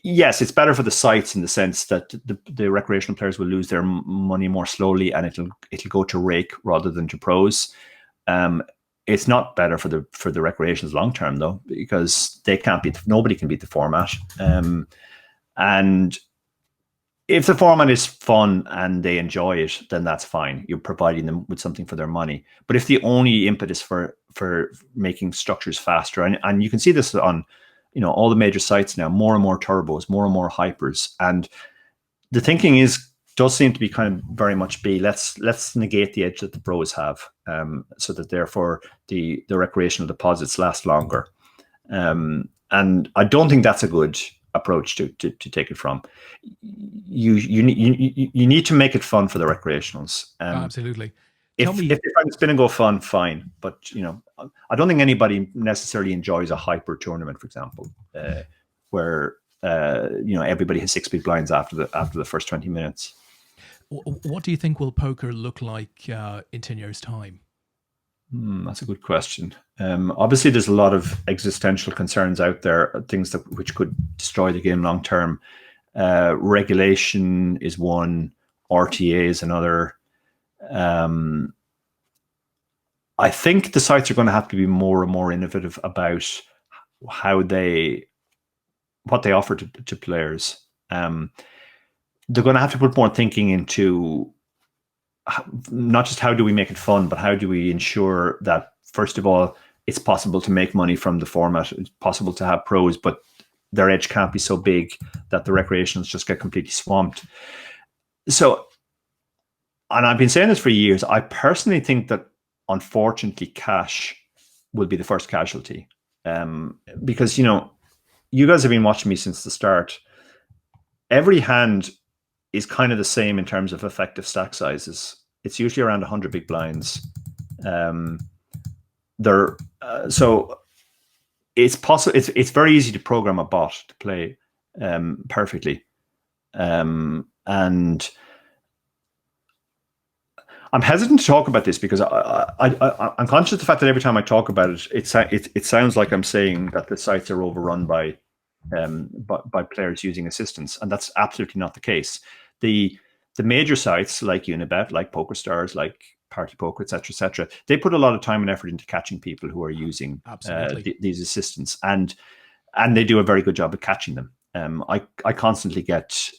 yes, it's better for the sites in the sense that the recreational players will lose their money more slowly, and it'll go to rake rather than to pros. It's not better for the recreationals long term though, because nobody can beat the format. And if the format is fun and they enjoy it, then that's fine. You're providing them with something for their money. But if the only impetus for making structures faster, and you can see this on all the major sites now, more and more turbos, more and more hypers, and the thinking is does seem to be kind of very much be let's negate the edge that the pros have, so that therefore the recreational deposits last longer. And I don't think that's a good approach to take it from. You need to make it fun for the recreationals. Absolutely. If they're trying to spin and go fun, fine. But I don't think anybody necessarily enjoys a hyper tournament, for example, where everybody has 6 big blinds after the first 20 minutes. What do you think will poker look like in 10 years' time? That's a good question. Obviously, there's a lot of existential concerns out there, things which could destroy the game long term. Regulation is one, RTA is another. I think the sites are going to have to be more and more innovative about what they offer to players. They're going to have to put more thinking into not just how do we make it fun, but how do we ensure that, first of all, it's possible to make money from the format. It's possible to have pros, but their edge can't be so big that the recreationals just get completely swamped. So, and I've been saying this for years, I personally think that, unfortunately, cash will be the first casualty. Because, you guys have been watching me since the start. Every hand is kind of the same in terms of effective stack sizes. It's usually around 100 big blinds. So it's possible. It's very easy to program a bot to play perfectly, and I'm hesitant to talk about this because I'm conscious of the fact that every time I talk about it, it sounds like I'm saying that the sites are overrun by players using assistants, and that's absolutely not the case. The major sites like Unibet, like PokerStars, like Party Poker, etc., they put a lot of time and effort into catching people who are using these assistants, and they do a very good job of catching them. I constantly get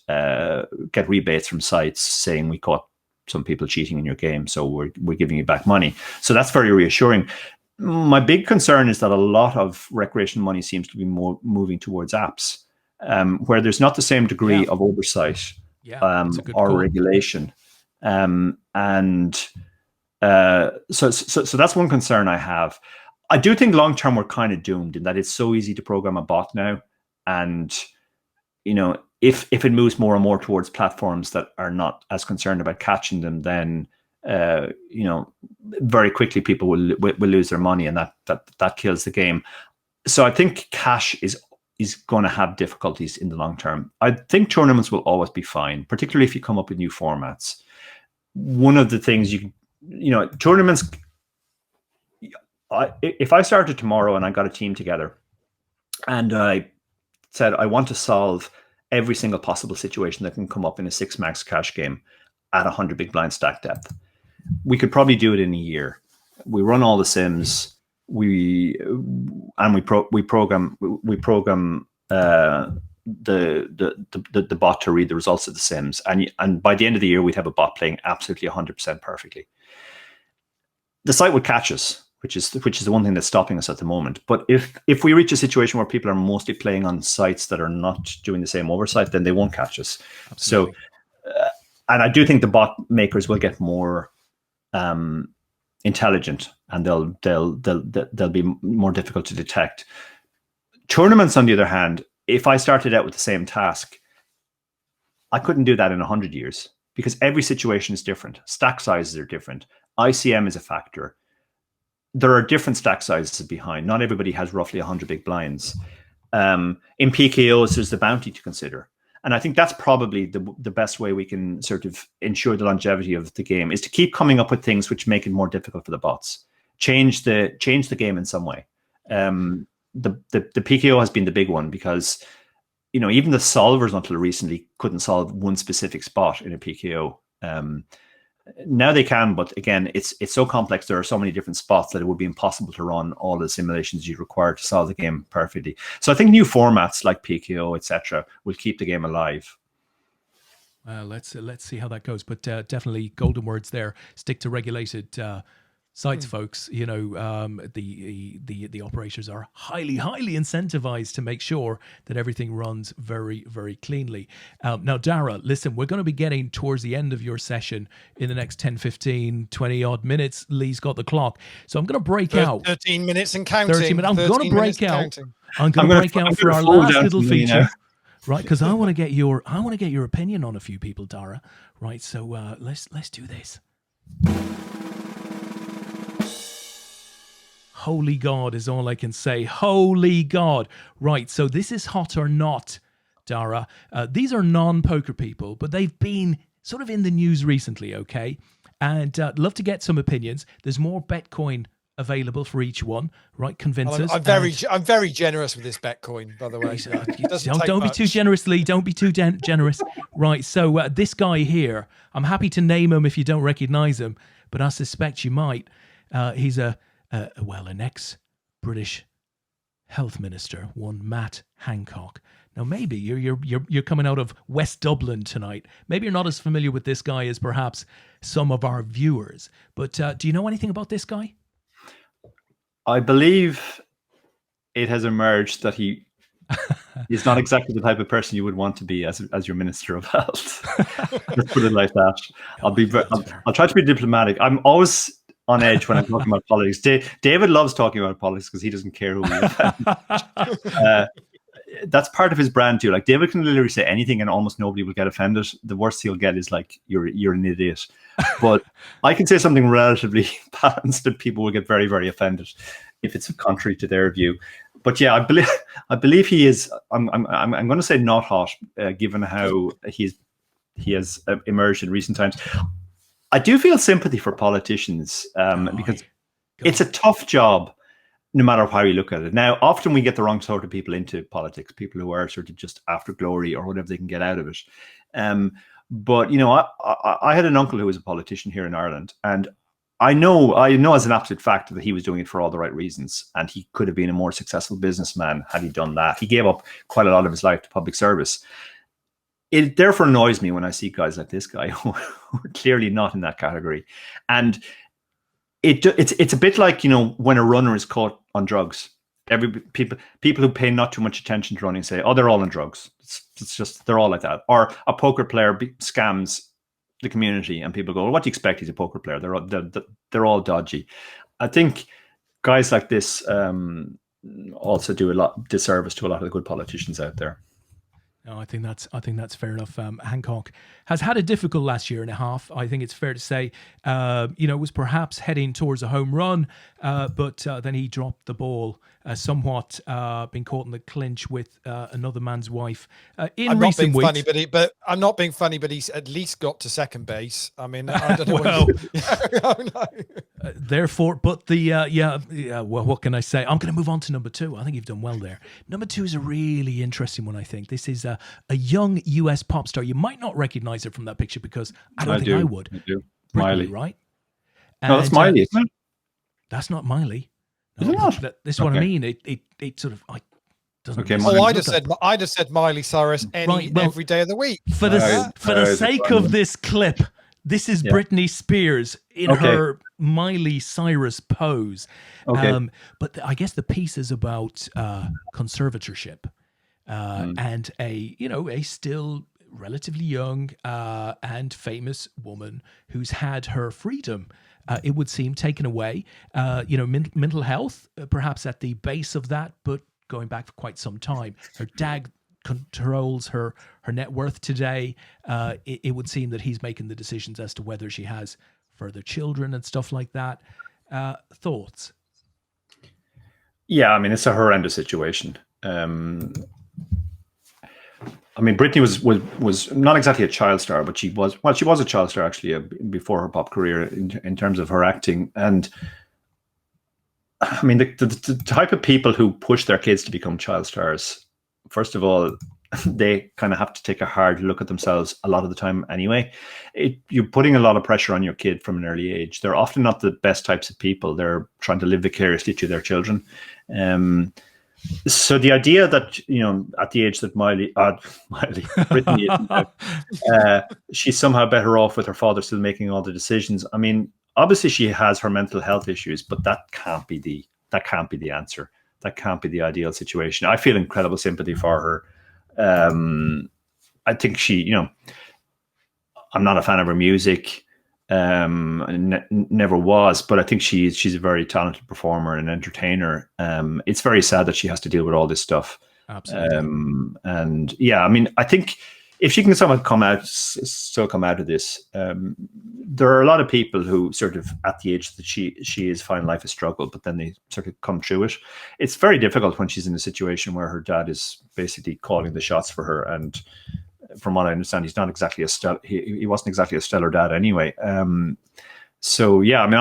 rebates from sites saying we caught some people cheating in your game, so we're giving you back money. So that's very reassuring. My big concern is that a lot of recreational money seems to be more moving towards apps, where there's not the same degree of oversight or regulation. So that's one concern I have. I do think long term we're kind of doomed in that it's so easy to program a bot now, and if it moves more and more towards platforms that are not as concerned about catching them, then very quickly people will lose their money, and that kills the game. So I think cash is going to have difficulties in the long term. I think tournaments will always be fine, particularly if you come up with new formats. One of the things tournaments. If I started tomorrow and I got a team together, and I said I want to solve every single possible situation that can come up in a 6 max cash game at 100 big blind stack depth, we could probably do it in a year. We run all the sims. We program the bot to read the results of the sims, and by the end of the year we'd have a bot playing absolutely 100% perfectly. The site would catch us, which is the one thing that's stopping us at the moment. But if we reach a situation where people are mostly playing on sites that are not doing the same oversight, then they won't catch us. Absolutely. So, and I do think the bot makers will get more intelligent, and they'll be more difficult to detect. Tournaments, on the other hand, if I started out with the same task, I couldn't do that in 100 years because every situation is different. Stack sizes are different. ICM is a factor. There are different stack sizes behind. Not everybody has roughly 100 big blinds. In PKOs, there's the bounty to consider. And I think that's probably the best way we can sort of ensure the longevity of the game is to keep coming up with things which make it more difficult for the bots. Change the game in some way. The PKO has been the big one because even the solvers until recently couldn't solve one specific spot in a PKO. Now they can, but again, it's so complex. There are so many different spots that it would be impossible to run all the simulations you require to solve the game perfectly. So I think new formats like PKO, etc., will keep the game alive. Let's see how that goes. But definitely golden words there. Stick to regulated sites, folks. You know, the operators are highly incentivized to make sure that everything runs very, very cleanly. Now, Dara, listen, we're going to be getting towards the end of your session in the next 10, 15, 20 odd minutes. Lee's got the clock, so I'm going to break out 13 minutes and counting. 30 minutes. I'm going to break out. Counting. I'm going to break out for our last little feature. Right, because I want to get your opinion on a few people, Dara. Right, so let's do this. Holy God is all I can say. Holy God. Right, so this is hot or not, Dara. These are non-poker people, but they've been sort of in the news recently, okay? And love to get some opinions. There's more Bitcoin available for each one, right? Convince us. I'm very generous with this Bitcoin, by the way. Don't be too generous, Lee. Don't be too generous. Right, so this guy here, I'm happy to name him if you don't recognize him, but I suspect you might. He's an ex-British health minister, one Matt Hancock. Now, maybe you're coming out of West Dublin tonight. Maybe you're not as familiar with this guy as perhaps some of our viewers. But do you know anything about this guy? I believe it has emerged that he is not exactly the type of person you would want to be as your Minister of Health. Let's put it like that. I'll try to be diplomatic. I'm always on edge when I'm talking about politics. David loves talking about politics because he doesn't care who we offend. That's part of his brand too. Like, David can literally say anything and almost nobody will get offended. The worst he'll get is like, you're an idiot. But I can say something relatively balanced and people will get very, very offended if it's contrary to their view. But yeah, I believe he is. I'm going to say not hot, given how he has emerged in recent times. I do feel sympathy for politicians because it's a tough job, no matter how you look at it. Now, often we get the wrong sort of people into politics, people who are sort of just after glory or whatever they can get out of it. But, you know, I had an uncle who was a politician here in Ireland, and I know as an absolute fact that he was doing it for all the right reasons, and he could have been a more successful businessman had he done that. He gave up quite a lot of his life to public service. It therefore annoys me when I see guys like this guy who are clearly not in that category. And it's a bit like, you know, when a runner is caught on drugs. People who pay not too much attention to running say, oh, they're all on drugs. It's just, they're all like that. Or a poker player scams the community and people go, well, what do you expect? He's a poker player. They're all dodgy. I think guys like this also do a lot disservice to a lot of the good politicians out there. No, I think that's fair enough. Hancock has had a difficult last year and a half. I think it's fair to say, was perhaps heading towards a home run, but then he dropped the ball somewhat, being caught in the clinch with another man's wife in recent weeks. I'm not being funny, but he's at least got to second base. I mean, I don't know. Therefore, but well, what can I say? I'm going to move on to number two. I think you've done well there. Number two is a really interesting one, I think. This is a young US pop star. You might not recognize her from that picture because I don't think I would. I do. Miley, right? No, that's Miley, isn't it? That's not Miley. No, is it not? This is what I mean. It sort of doesn't. Okay, I'd have said Miley Cyrus every day of the week. For the sake of this clip, this is Britney Spears in her Miley Cyrus pose. Okay. But I guess the piece is about conservatorship and a still relatively young and famous woman who's had her freedom, it would seem, taken away. Mental health, perhaps at the base of that, but going back for quite some time. Her dad controls her net worth today. It would seem that he's making the decisions as to whether she has further children and stuff like that. Thoughts? Yeah, I mean, it's a horrendous situation. I mean, Britney was not exactly a child star, but she was a child star actually before her pop career in terms of her acting. And I mean, the type of people who push their kids to become child stars, first of all, they kind of have to take a hard look at themselves a lot of the time anyway. You're putting a lot of pressure on your kid from an early age. They're often not the best types of people. They're trying to live vicariously through their children. So the idea that, at the age that Britney is, she's somehow better off with her father still making all the decisions. I mean, obviously she has her mental health issues, but that can't be the answer. That can't be the ideal situation. I feel incredible sympathy for her. I think she, I'm not a fan of her music. Never was, but I think she's a very talented performer and entertainer. It's very sad that she has to deal with all this stuff. Absolutely. And yeah, I mean, I think if she can somehow come out of this, there are a lot of people who sort of at the age that she is find life a struggle, but then they sort of come through it. It's very difficult when she's in a situation where her dad is basically calling the shots for her, and from what I understand, he's not exactly he wasn't exactly a stellar dad anyway. So yeah, I mean,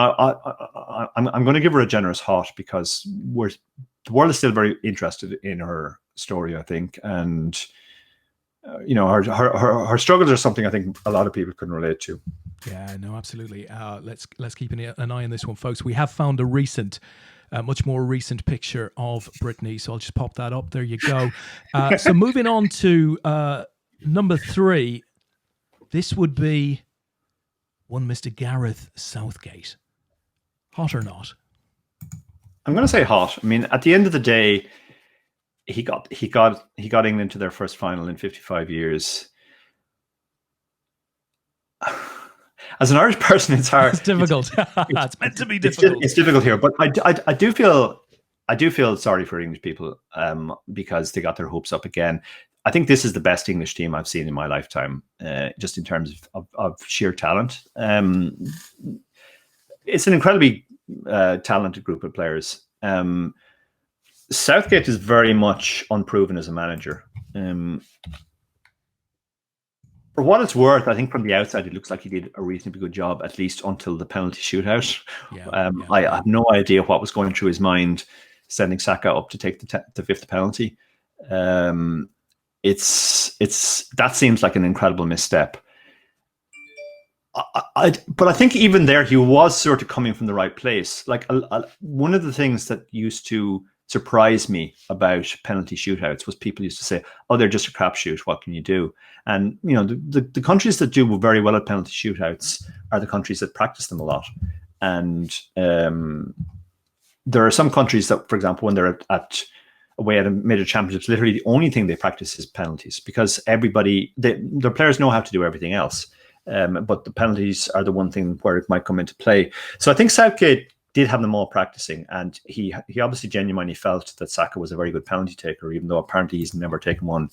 I'm going to give her a generous hot, because the world is still very interested in her story, I think, and her struggles are something I think a lot of people can relate to. Yeah, no, absolutely. Let's keep an eye on this one, folks. We have found a much more recent picture of Brittany, so I'll just pop that up. There you go. So moving on to number 3, this would be one Mr. Gareth Southgate. Hot or not? I'm going to say hot. I mean, at the end of the day, he got England to their first final in 55 years. As an Irish person, it's hard. It's difficult. It's meant to be difficult. It's difficult here, but I do feel sorry for English people because they got their hopes up again. I think this is the best English team I've seen in my lifetime, just in terms of sheer talent. It's an incredibly talented group of players. Southgate is very much unproven as a manager. For what it's worth, I think from the outside, it looks like he did a reasonably good job, at least until the penalty shootout. I have no idea what was going through his mind sending Saka up to take the 5th penalty. That seems like an incredible misstep. But I think even there, he was sort of coming from the right place. Like one of the things that used to surprise me about penalty shootouts was people used to say, "Oh, they're just a crapshoot. What can you do?" And the countries that do very well at penalty shootouts are the countries that practice them a lot. And there are some countries that, for example, when they're away at a major championships, literally the only thing they practice is penalties, because their players know how to do everything else. But the penalties are the one thing where it might come into play. So I think Southgate did have them all practicing, and he obviously genuinely felt that Saka was a very good penalty taker, even though apparently he's never taken one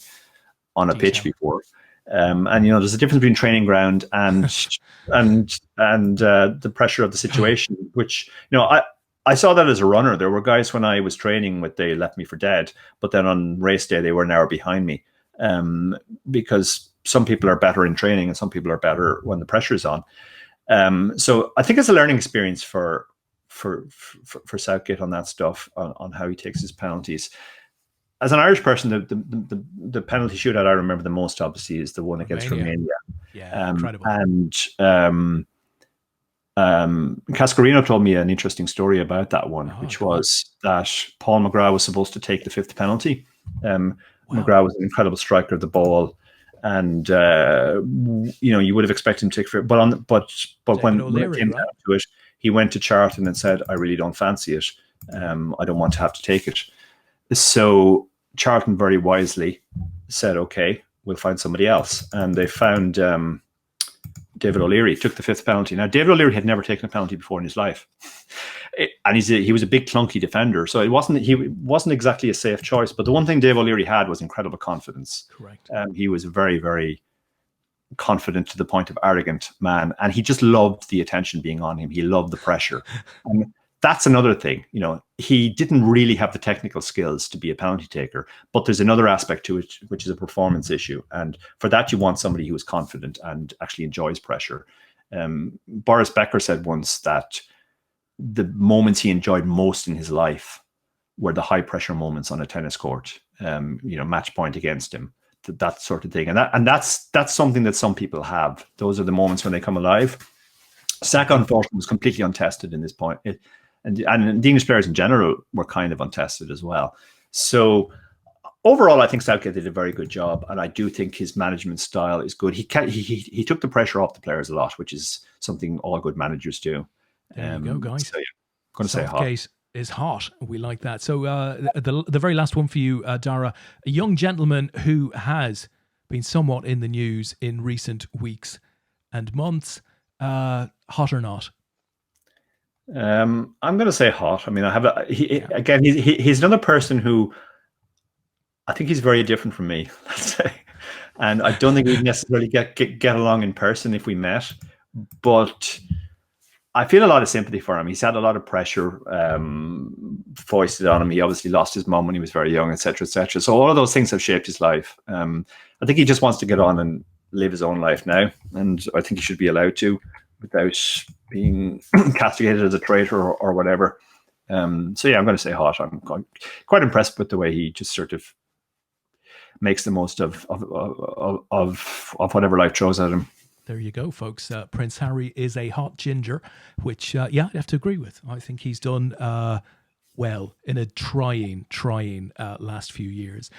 on a pitch before. And there's a difference between training ground and the pressure of the situation, which I saw that as a runner. There were guys when I was training they left me for dead, but then on race day they were an hour behind me, because some people are better in training and some people are better when the pressure is on. So I think it's a learning experience for Southgate on that stuff, on how he takes his penalties. As an Irish person, the penalty shootout I remember the most, obviously, is the one against Romania. Yeah, incredible. And Cascarino told me an interesting story about that one, which was that Paul McGrath was supposed to take the 5th penalty. McGrath was an incredible striker of the ball, and you would have expected him to take it, but when it came down to it, he went to Charlton and said, "I really don't fancy it. I don't want to have to take it." So Charlton very wisely said, "Okay, we'll find somebody else," and they found David O'Leary. Took the 5th penalty. Now, David O'Leary had never taken a penalty before in his life, and he was a big clunky defender, so he wasn't exactly a safe choice. But the one thing Dave O'Leary had was incredible confidence. Correct. He was a very, very confident to the point of arrogant man, and he just loved the attention being on him. He loved the pressure. And that's another thing. He didn't really have the technical skills to be a penalty taker, but there's another aspect to it, which is a performance issue. And for that, you want somebody who is confident and actually enjoys pressure. Boris Becker said once that the moments he enjoyed most in his life were the high pressure moments on a tennis court, match point against him, that sort of thing. And that's something that some people have. Those are the moments when they come alive. Saka, unfortunately, was completely untested in this point. And the English players in general were kind of untested as well. So overall, I think Southgate did a very good job, and I do think his management style is good. He took the pressure off the players a lot, which is something all good managers do. There you go, guys. So yeah, I'm going to say hot. Southgate is hot. We like that. So the very last one for you, Dara, a young gentleman who has been somewhat in the news in recent weeks and months, hot or not? I'm going to say hot. I mean, he's another person who I think he's very different from me, let's say. And I don't think we'd necessarily get along in person if we met, but I feel a lot of sympathy for him. He's had a lot of pressure foisted on him. He obviously lost his mum when he was very young, etc., etc. So all of those things have shaped his life. I think he just wants to get on and live his own life now, and I think he should be allowed to without being castigated as a traitor or whatever. So yeah, I'm going to say hot. I'm quite impressed with the way he just sort of makes the most of whatever life throws at him. There you go, folks. Prince Harry is a hot ginger, which, I'd have to agree with. I think he's done well in a trying last few years.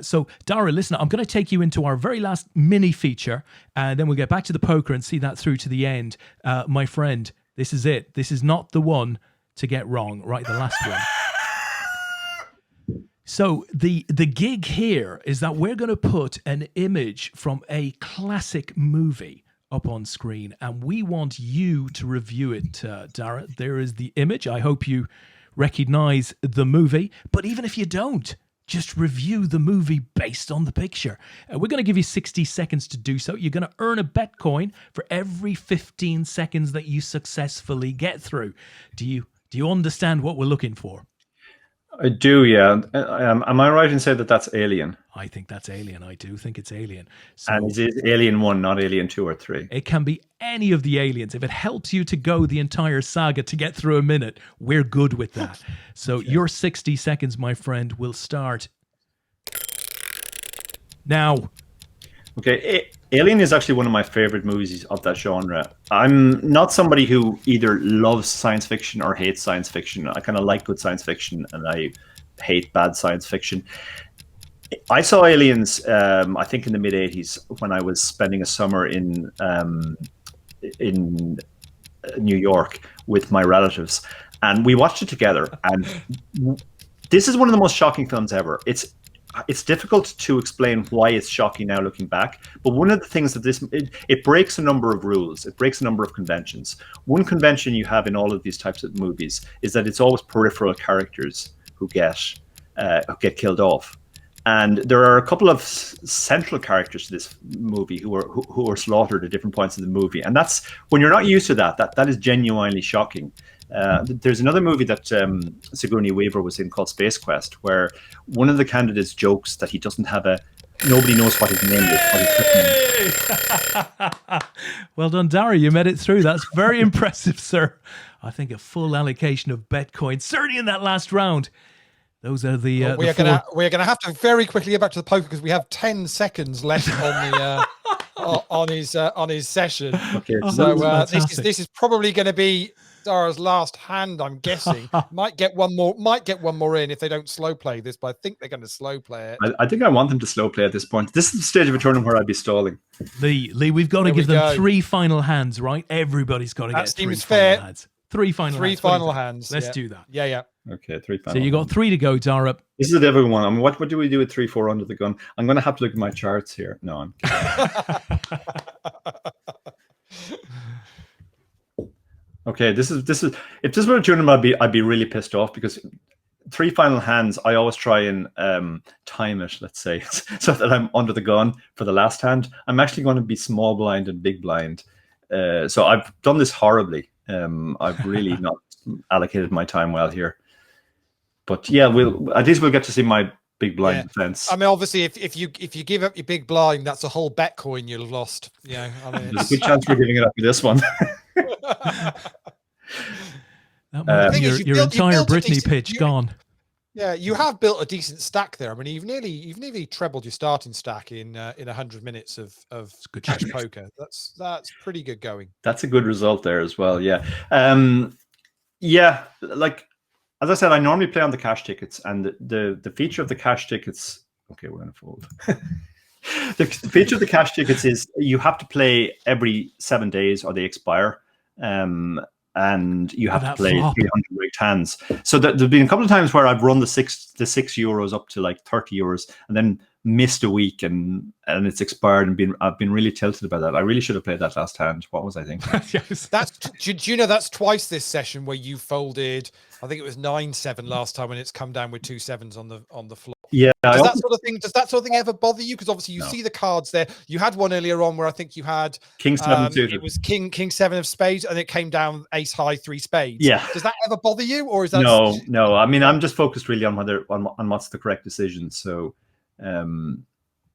So, Dara, listen, I'm going to take you into our very last mini feature, and then we'll get back to the poker and see that through to the end. My friend, this is it. This is not the one to get wrong, right? The last one. So the gig here is that we're going to put an image from a classic movie up on screen, and we want you to review it, Dara. There is the image. I hope you recognize the movie, but even if you don't, just review the movie based on the picture. We're going to give you 60 seconds to do so. You're going to earn a bet coin for every 15 seconds that you successfully get through. Do you understand what we're looking for? I do, yeah. Am I right in saying that that's Alien? I think that's Alien. I do think it's Alien. So and is it Alien 1, not Alien 2 or 3? It can be any of the aliens. If it helps you to go the entire saga to get through a minute, we're good with that. So your 60 seconds, my friend, will start now. Okay, Alien is actually one of my favorite movies of that genre. I'm not somebody who either loves science fiction or hates science fiction. I kind of like good science fiction and I hate bad science fiction. I saw Aliens, I think in the mid 80s when I was spending a summer in New York with my relatives, and we watched it together. And this is one of the most shocking films ever. It's difficult to explain why it's shocking now looking back, but one of the things that it breaks a number of rules. It breaks a number of conventions. One convention you have in all of these types of movies is that it's always peripheral characters who get killed off. And there are a couple of central characters to this movie who are slaughtered at different points of the movie. And that's, when you're not used to that is genuinely shocking. There's another movie that Sigourney Weaver was in called Space Quest, where one of the candidates jokes that he doesn't have nobody knows what his name is. Well done, Dara. You made it through. That's very impressive, sir. I think a full allocation of bet coins, certainly in that last round. Those are the. We're gonna have to very quickly get back to the poker because we have 10 seconds left on the on his session. Okay, so this is probably going to be Dara's last hand, I'm guessing. might get one more in if they don't slow play this, but I think they're going to slow play it. I think I want them to slow play at this point. This is the stage of a tournament where I'd be stalling. Lee, we've got to give them 3 final hands, right? Everybody's got to get 3 final hands. 3 final hands. Let's do that. Yeah. Okay, 3 final. So you got 3 to go, Dara. This is a difficult one. I mean, what do we do with 3-4 under the gun? I'm going to have to look at my charts here. No, I'm kidding. Okay, this is if this were a tournament, I'd be really pissed off because 3 final hands, I always try and time it, let's say, so that I'm under the gun for the last hand. I'm actually going to be small blind and big blind. So I've done this horribly. I've really not allocated my time well here. But yeah, at least we'll get to see my big blind defense. I mean, obviously, if you give up your big blind, that's a whole bet coin you'll have lost. I mean, there's a good chance we're giving it up for this one. Your entire Brittany pitch gone. Yeah, you have built a decent stack there. I mean, you've nearly trebled your starting stack in 100 minutes of cash poker. That's pretty good going. That's a good result there as well. Yeah, like as I said, I normally play on the cash tickets, and the feature of the cash tickets. Okay, we're gonna fold. The feature of the cash tickets is you have to play every 7 days or they expire. and you have to that play flop. 300 rigged hands. So there's been a couple of times where I've run the €6 up to like €30, and then missed a week, and it's expired, and I've been really tilted about that. I really should have played that last hand. What was I thinking? Yes. Do you know that's twice this session where you folded? I think it was 9-7 last time, when it's come down with 2 sevens on the flop. Yeah. Does that sort of thing ever bother you? Because obviously you No. see the cards there. You had one earlier on where I think you had King 7 suited. it was King 7 of spades, and it came down ace high 3 spades. Yeah. Does that ever bother you, or is that No? I mean, I'm just focused really on on what's the correct decision. So,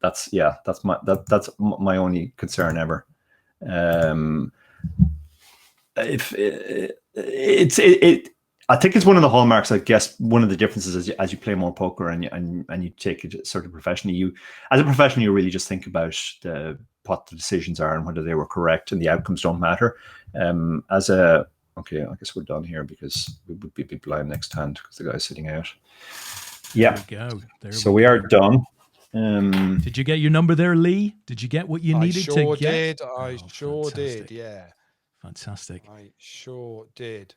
that's my only concern ever. I think it's one of the hallmarks. I guess one of the differences as you play more poker and you take it sort of professionally. As a professional, you really just think about what the decisions are and whether they were correct, and the outcomes don't matter. Okay, I guess we're done here, because we would be blind next hand because the guy's sitting out. Yeah. There we go. So we are done. Did you get your number there, Lee? Did you get what you needed to get? I sure fantastic. did. Yeah. Fantastic. I sure did.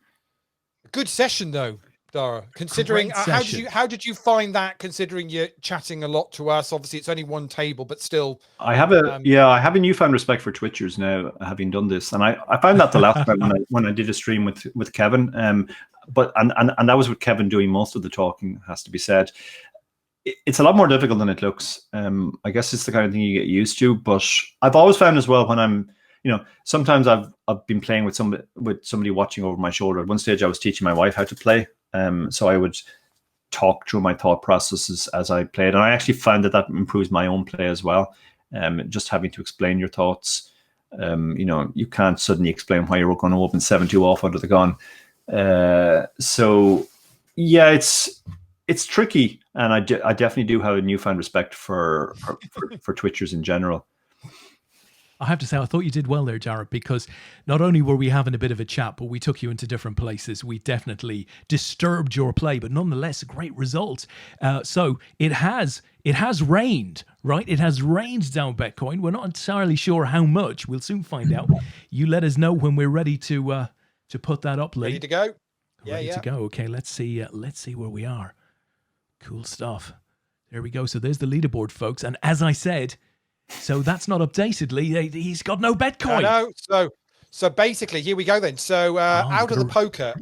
Good session though, Dara. Considering how did you find that? Considering you're chatting a lot to us, obviously it's only one table, but still. I have a newfound respect for Twitchers now, having done this, and I found that the last time when I did a stream with Kevin, but that was with Kevin doing most of the talking, has to be said. It's a lot more difficult than it looks. I guess it's the kind of thing you get used to, but I've always found as well, when I'm, sometimes I've been playing with somebody watching over my shoulder. At one stage, I was teaching my wife how to play, so I would talk through my thought processes as I played, and I actually found that improves my own play as well. Just having to explain your thoughts, you can't suddenly explain why you're going to open 7-2 off under the gun. So yeah, it's tricky, and I definitely do have a newfound respect for Twitchers in general. I have to say, I thought you did well there, Dara, because not only were we having a bit of a chat, but we took you into different places. We definitely disturbed your play, but nonetheless, a great result. So it has rained, right? It has rained down Bitcoin. We're not entirely sure how much. We'll soon find out. You let us know when we're ready to put that up, Lee. Ready to go? Ready to go. Okay, let's see where we are. Cool stuff. There we go. So there's the leaderboard, folks. And as I said, so that's not updated, Lee. He's got no Bitcoin. No. So basically, here we go then. So out of the poker,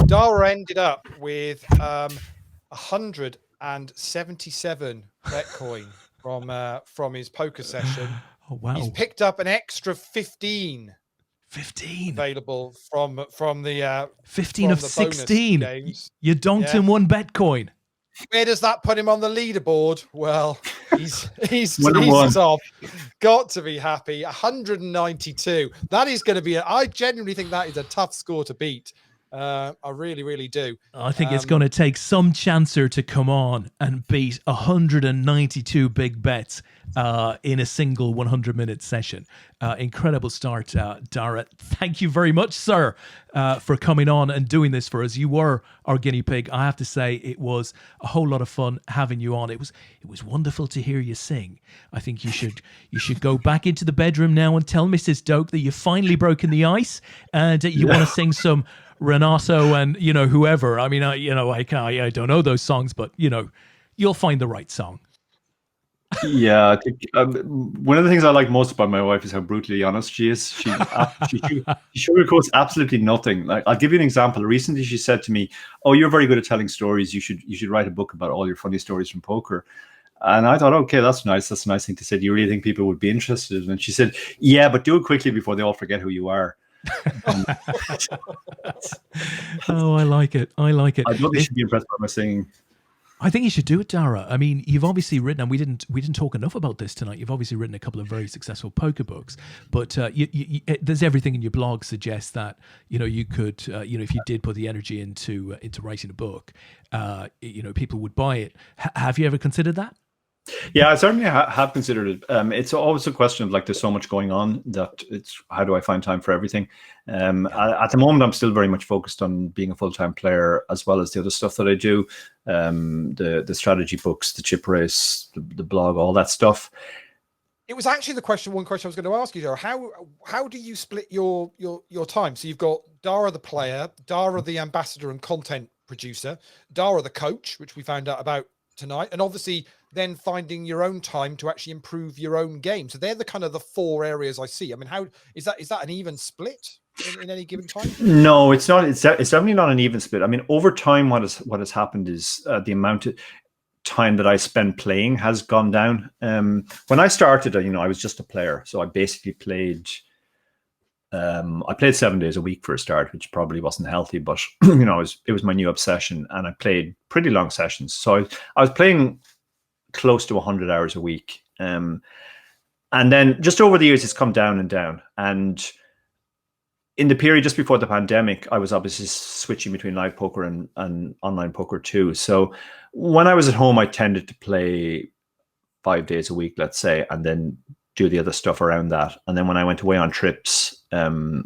Dara ended up with 177 Bitcoin from his poker session. Oh wow! He's picked up an extra 15. 15 available from the 15 of 16 games. You donked him 1 Bitcoin. Where does that put him on the leaderboard? Well, he's off. Got to be happy. 192. That is going to be I genuinely think that is a tough score to beat. I really, really do. I think it's going to take some chancer to come on and beat 192 big bets in a single 100-minute session. Incredible start, Dara. Thank you very much, sir, for coming on and doing this for us. You were our guinea pig. I have to say it was a whole lot of fun having you on. It was wonderful to hear you sing. I think you should go back into the bedroom now and tell Mrs. Doak that you've finally broken the ice and you want to sing some Renato and whoever. I mean, I don't know those songs, but you'll find the right song. Yeah, I think one of the things I like most about my wife is how brutally honest she is. She sugarcoats absolutely nothing. Like, I'll give you an example. Recently, she said to me, "Oh, you're very good at telling stories. You should write a book about all your funny stories from poker." And I thought, okay, that's nice. That's a nice thing to say. Do you really think people would be interested? And she said, "Yeah, but do it quickly before they all forget who you are." Oh, I like it. I don't think you should be impressed by my singing. I think you should do it, Dara. I mean, you've obviously written, and we didn't talk enough about this tonight. You've obviously written a couple of very successful poker books, but there's everything in your blog suggests that you could, if you did put the energy into writing a book, people would buy it. Have you ever considered that? Yeah, I certainly have considered it. It's always a question of, like, there's so much going on that it's how do I find time for everything? At the moment, I'm still very much focused on being a full-time player, as well as the other stuff that I do, the strategy books, the chip race, the blog, all that stuff. It was actually one question I was going to ask you, Dara. How do you split your time? So you've got Dara the player, Dara the ambassador and content producer, Dara the coach, which we found out about tonight, and obviously then finding your own time to actually improve your own game. So they're the kind of the four areas I see. I mean, how is that an even split in any given time? No, it's not. It's definitely not an even split. I mean, over time, what has happened is the amount of time that I spend playing has gone down. When I started, I was just a player, so I basically played. I played 7 days a week for a start, which probably wasn't healthy, but it was my new obsession, and I played pretty long sessions. So I was playing close to 100 hours a week, and then just over the years, it's come down and down. And in the period just before the pandemic, I was obviously switching between live poker and online poker too. So when I was at home, I tended to play 5 days a week, let's say, and then do the other stuff around that. And then when I went away on trips, I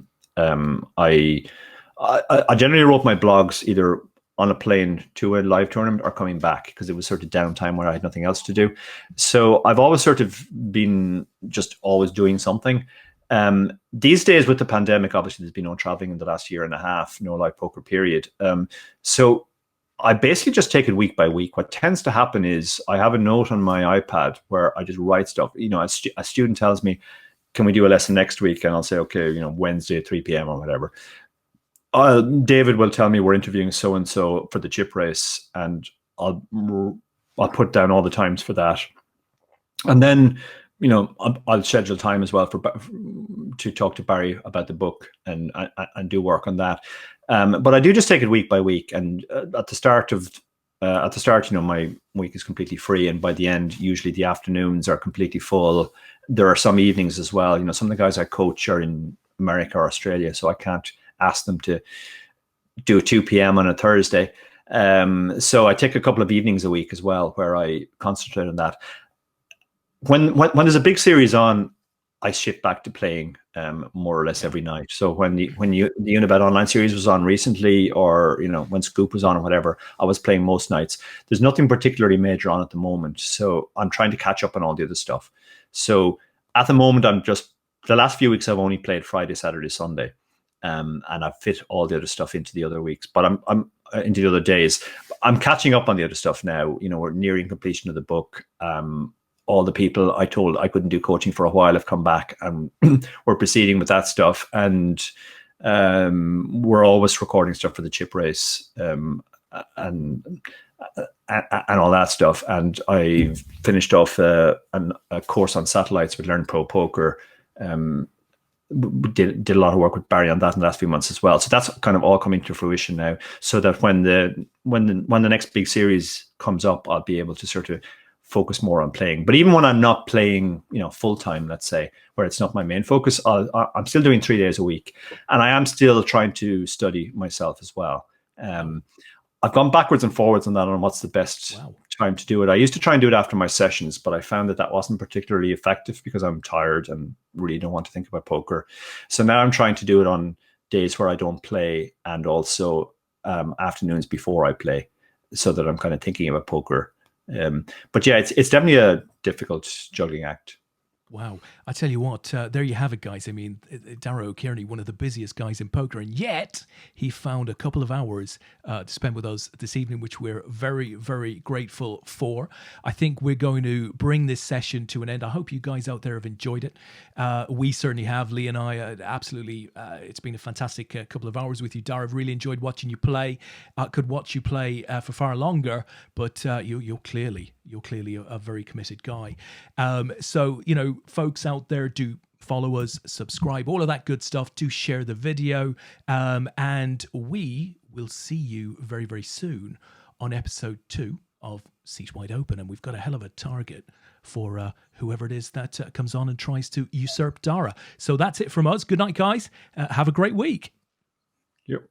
generally wrote my blogs either on a plane to a live tournament or coming back, because it was sort of downtime where I had nothing else to do. So I've always sort of been just always doing something. These days with the pandemic, obviously there's been no traveling in the last year and a half, no live poker period. So I basically just take it week by week. What tends to happen is I have a note on my iPad where I just write stuff. A student tells me, can we do a lesson next week? And I'll say, okay, Wednesday at 3 p.m. or whatever. David will tell me we're interviewing so-and-so for the chip race, and I'll put down all the times for that. And then, I'll schedule time as well to talk to Barry about the book and do work on that. But I do just take it week by week. And at the start, my week is completely free, and by the end, usually the afternoons are completely full. There are some evenings as well. Some of the guys I coach are in America or Australia, so I can't ask them to do a 2 p.m. on a Thursday. So I take a couple of evenings a week as well, where I concentrate on that. When there's a big series on, I shift back to playing more or less every night. So when the Unibet online series was on recently, or when Scoop was on or whatever, I was playing most nights. There's nothing particularly major on at the moment, so I'm trying to catch up on all the other stuff. So at the moment, the last few weeks I've only played Friday, Saturday, Sunday, and I've fit all the other stuff into the other weeks. But I'm into the other days. I'm catching up on the other stuff now. We're nearing completion of the book. All the people I told I couldn't do coaching for a while have come back, and we're proceeding with that stuff. And we're always recording stuff for the chip race and all that stuff. And I finished off a course on satellites with Learn Pro Poker. Did a lot of work with Barry on that in the last few months as well. So that's kind of all coming to fruition now, so that when the next big series comes up, I'll be able to sort of focus more on playing. But even when I'm not playing, full time, let's say, where it's not my main focus, I'm still doing 3 days a week, and I am still trying to study myself as well. I've gone backwards and forwards on that, on what's the best time to do it. I used to try and do it after my sessions, but I found that wasn't particularly effective because I'm tired and really don't want to think about poker. So now I'm trying to do it on days where I don't play, and also afternoons before I play, so that I'm kind of thinking about poker. But yeah, it's definitely a difficult juggling act. Wow. I tell you what, there you have it, guys. I mean, Dara O'Kearney, one of the busiest guys in poker, and yet he found a couple of hours to spend with us this evening, which we're very, very grateful for. I think we're going to bring this session to an end. I hope you guys out there have enjoyed it. We certainly have. Lee and I, absolutely. It's been a fantastic couple of hours with you, Dara. I've really enjoyed watching you play. Could watch you play for far longer, but you're clearly a very committed guy. So, folks out there, do follow us, subscribe, all of that good stuff. Do share the video. And we will see you very, very soon on episode 2 of Seat Wide Open. And we've got a hell of a target for whoever it is that comes on and tries to usurp Dara. So that's it from us. Good night, guys. Have a great week. Yep.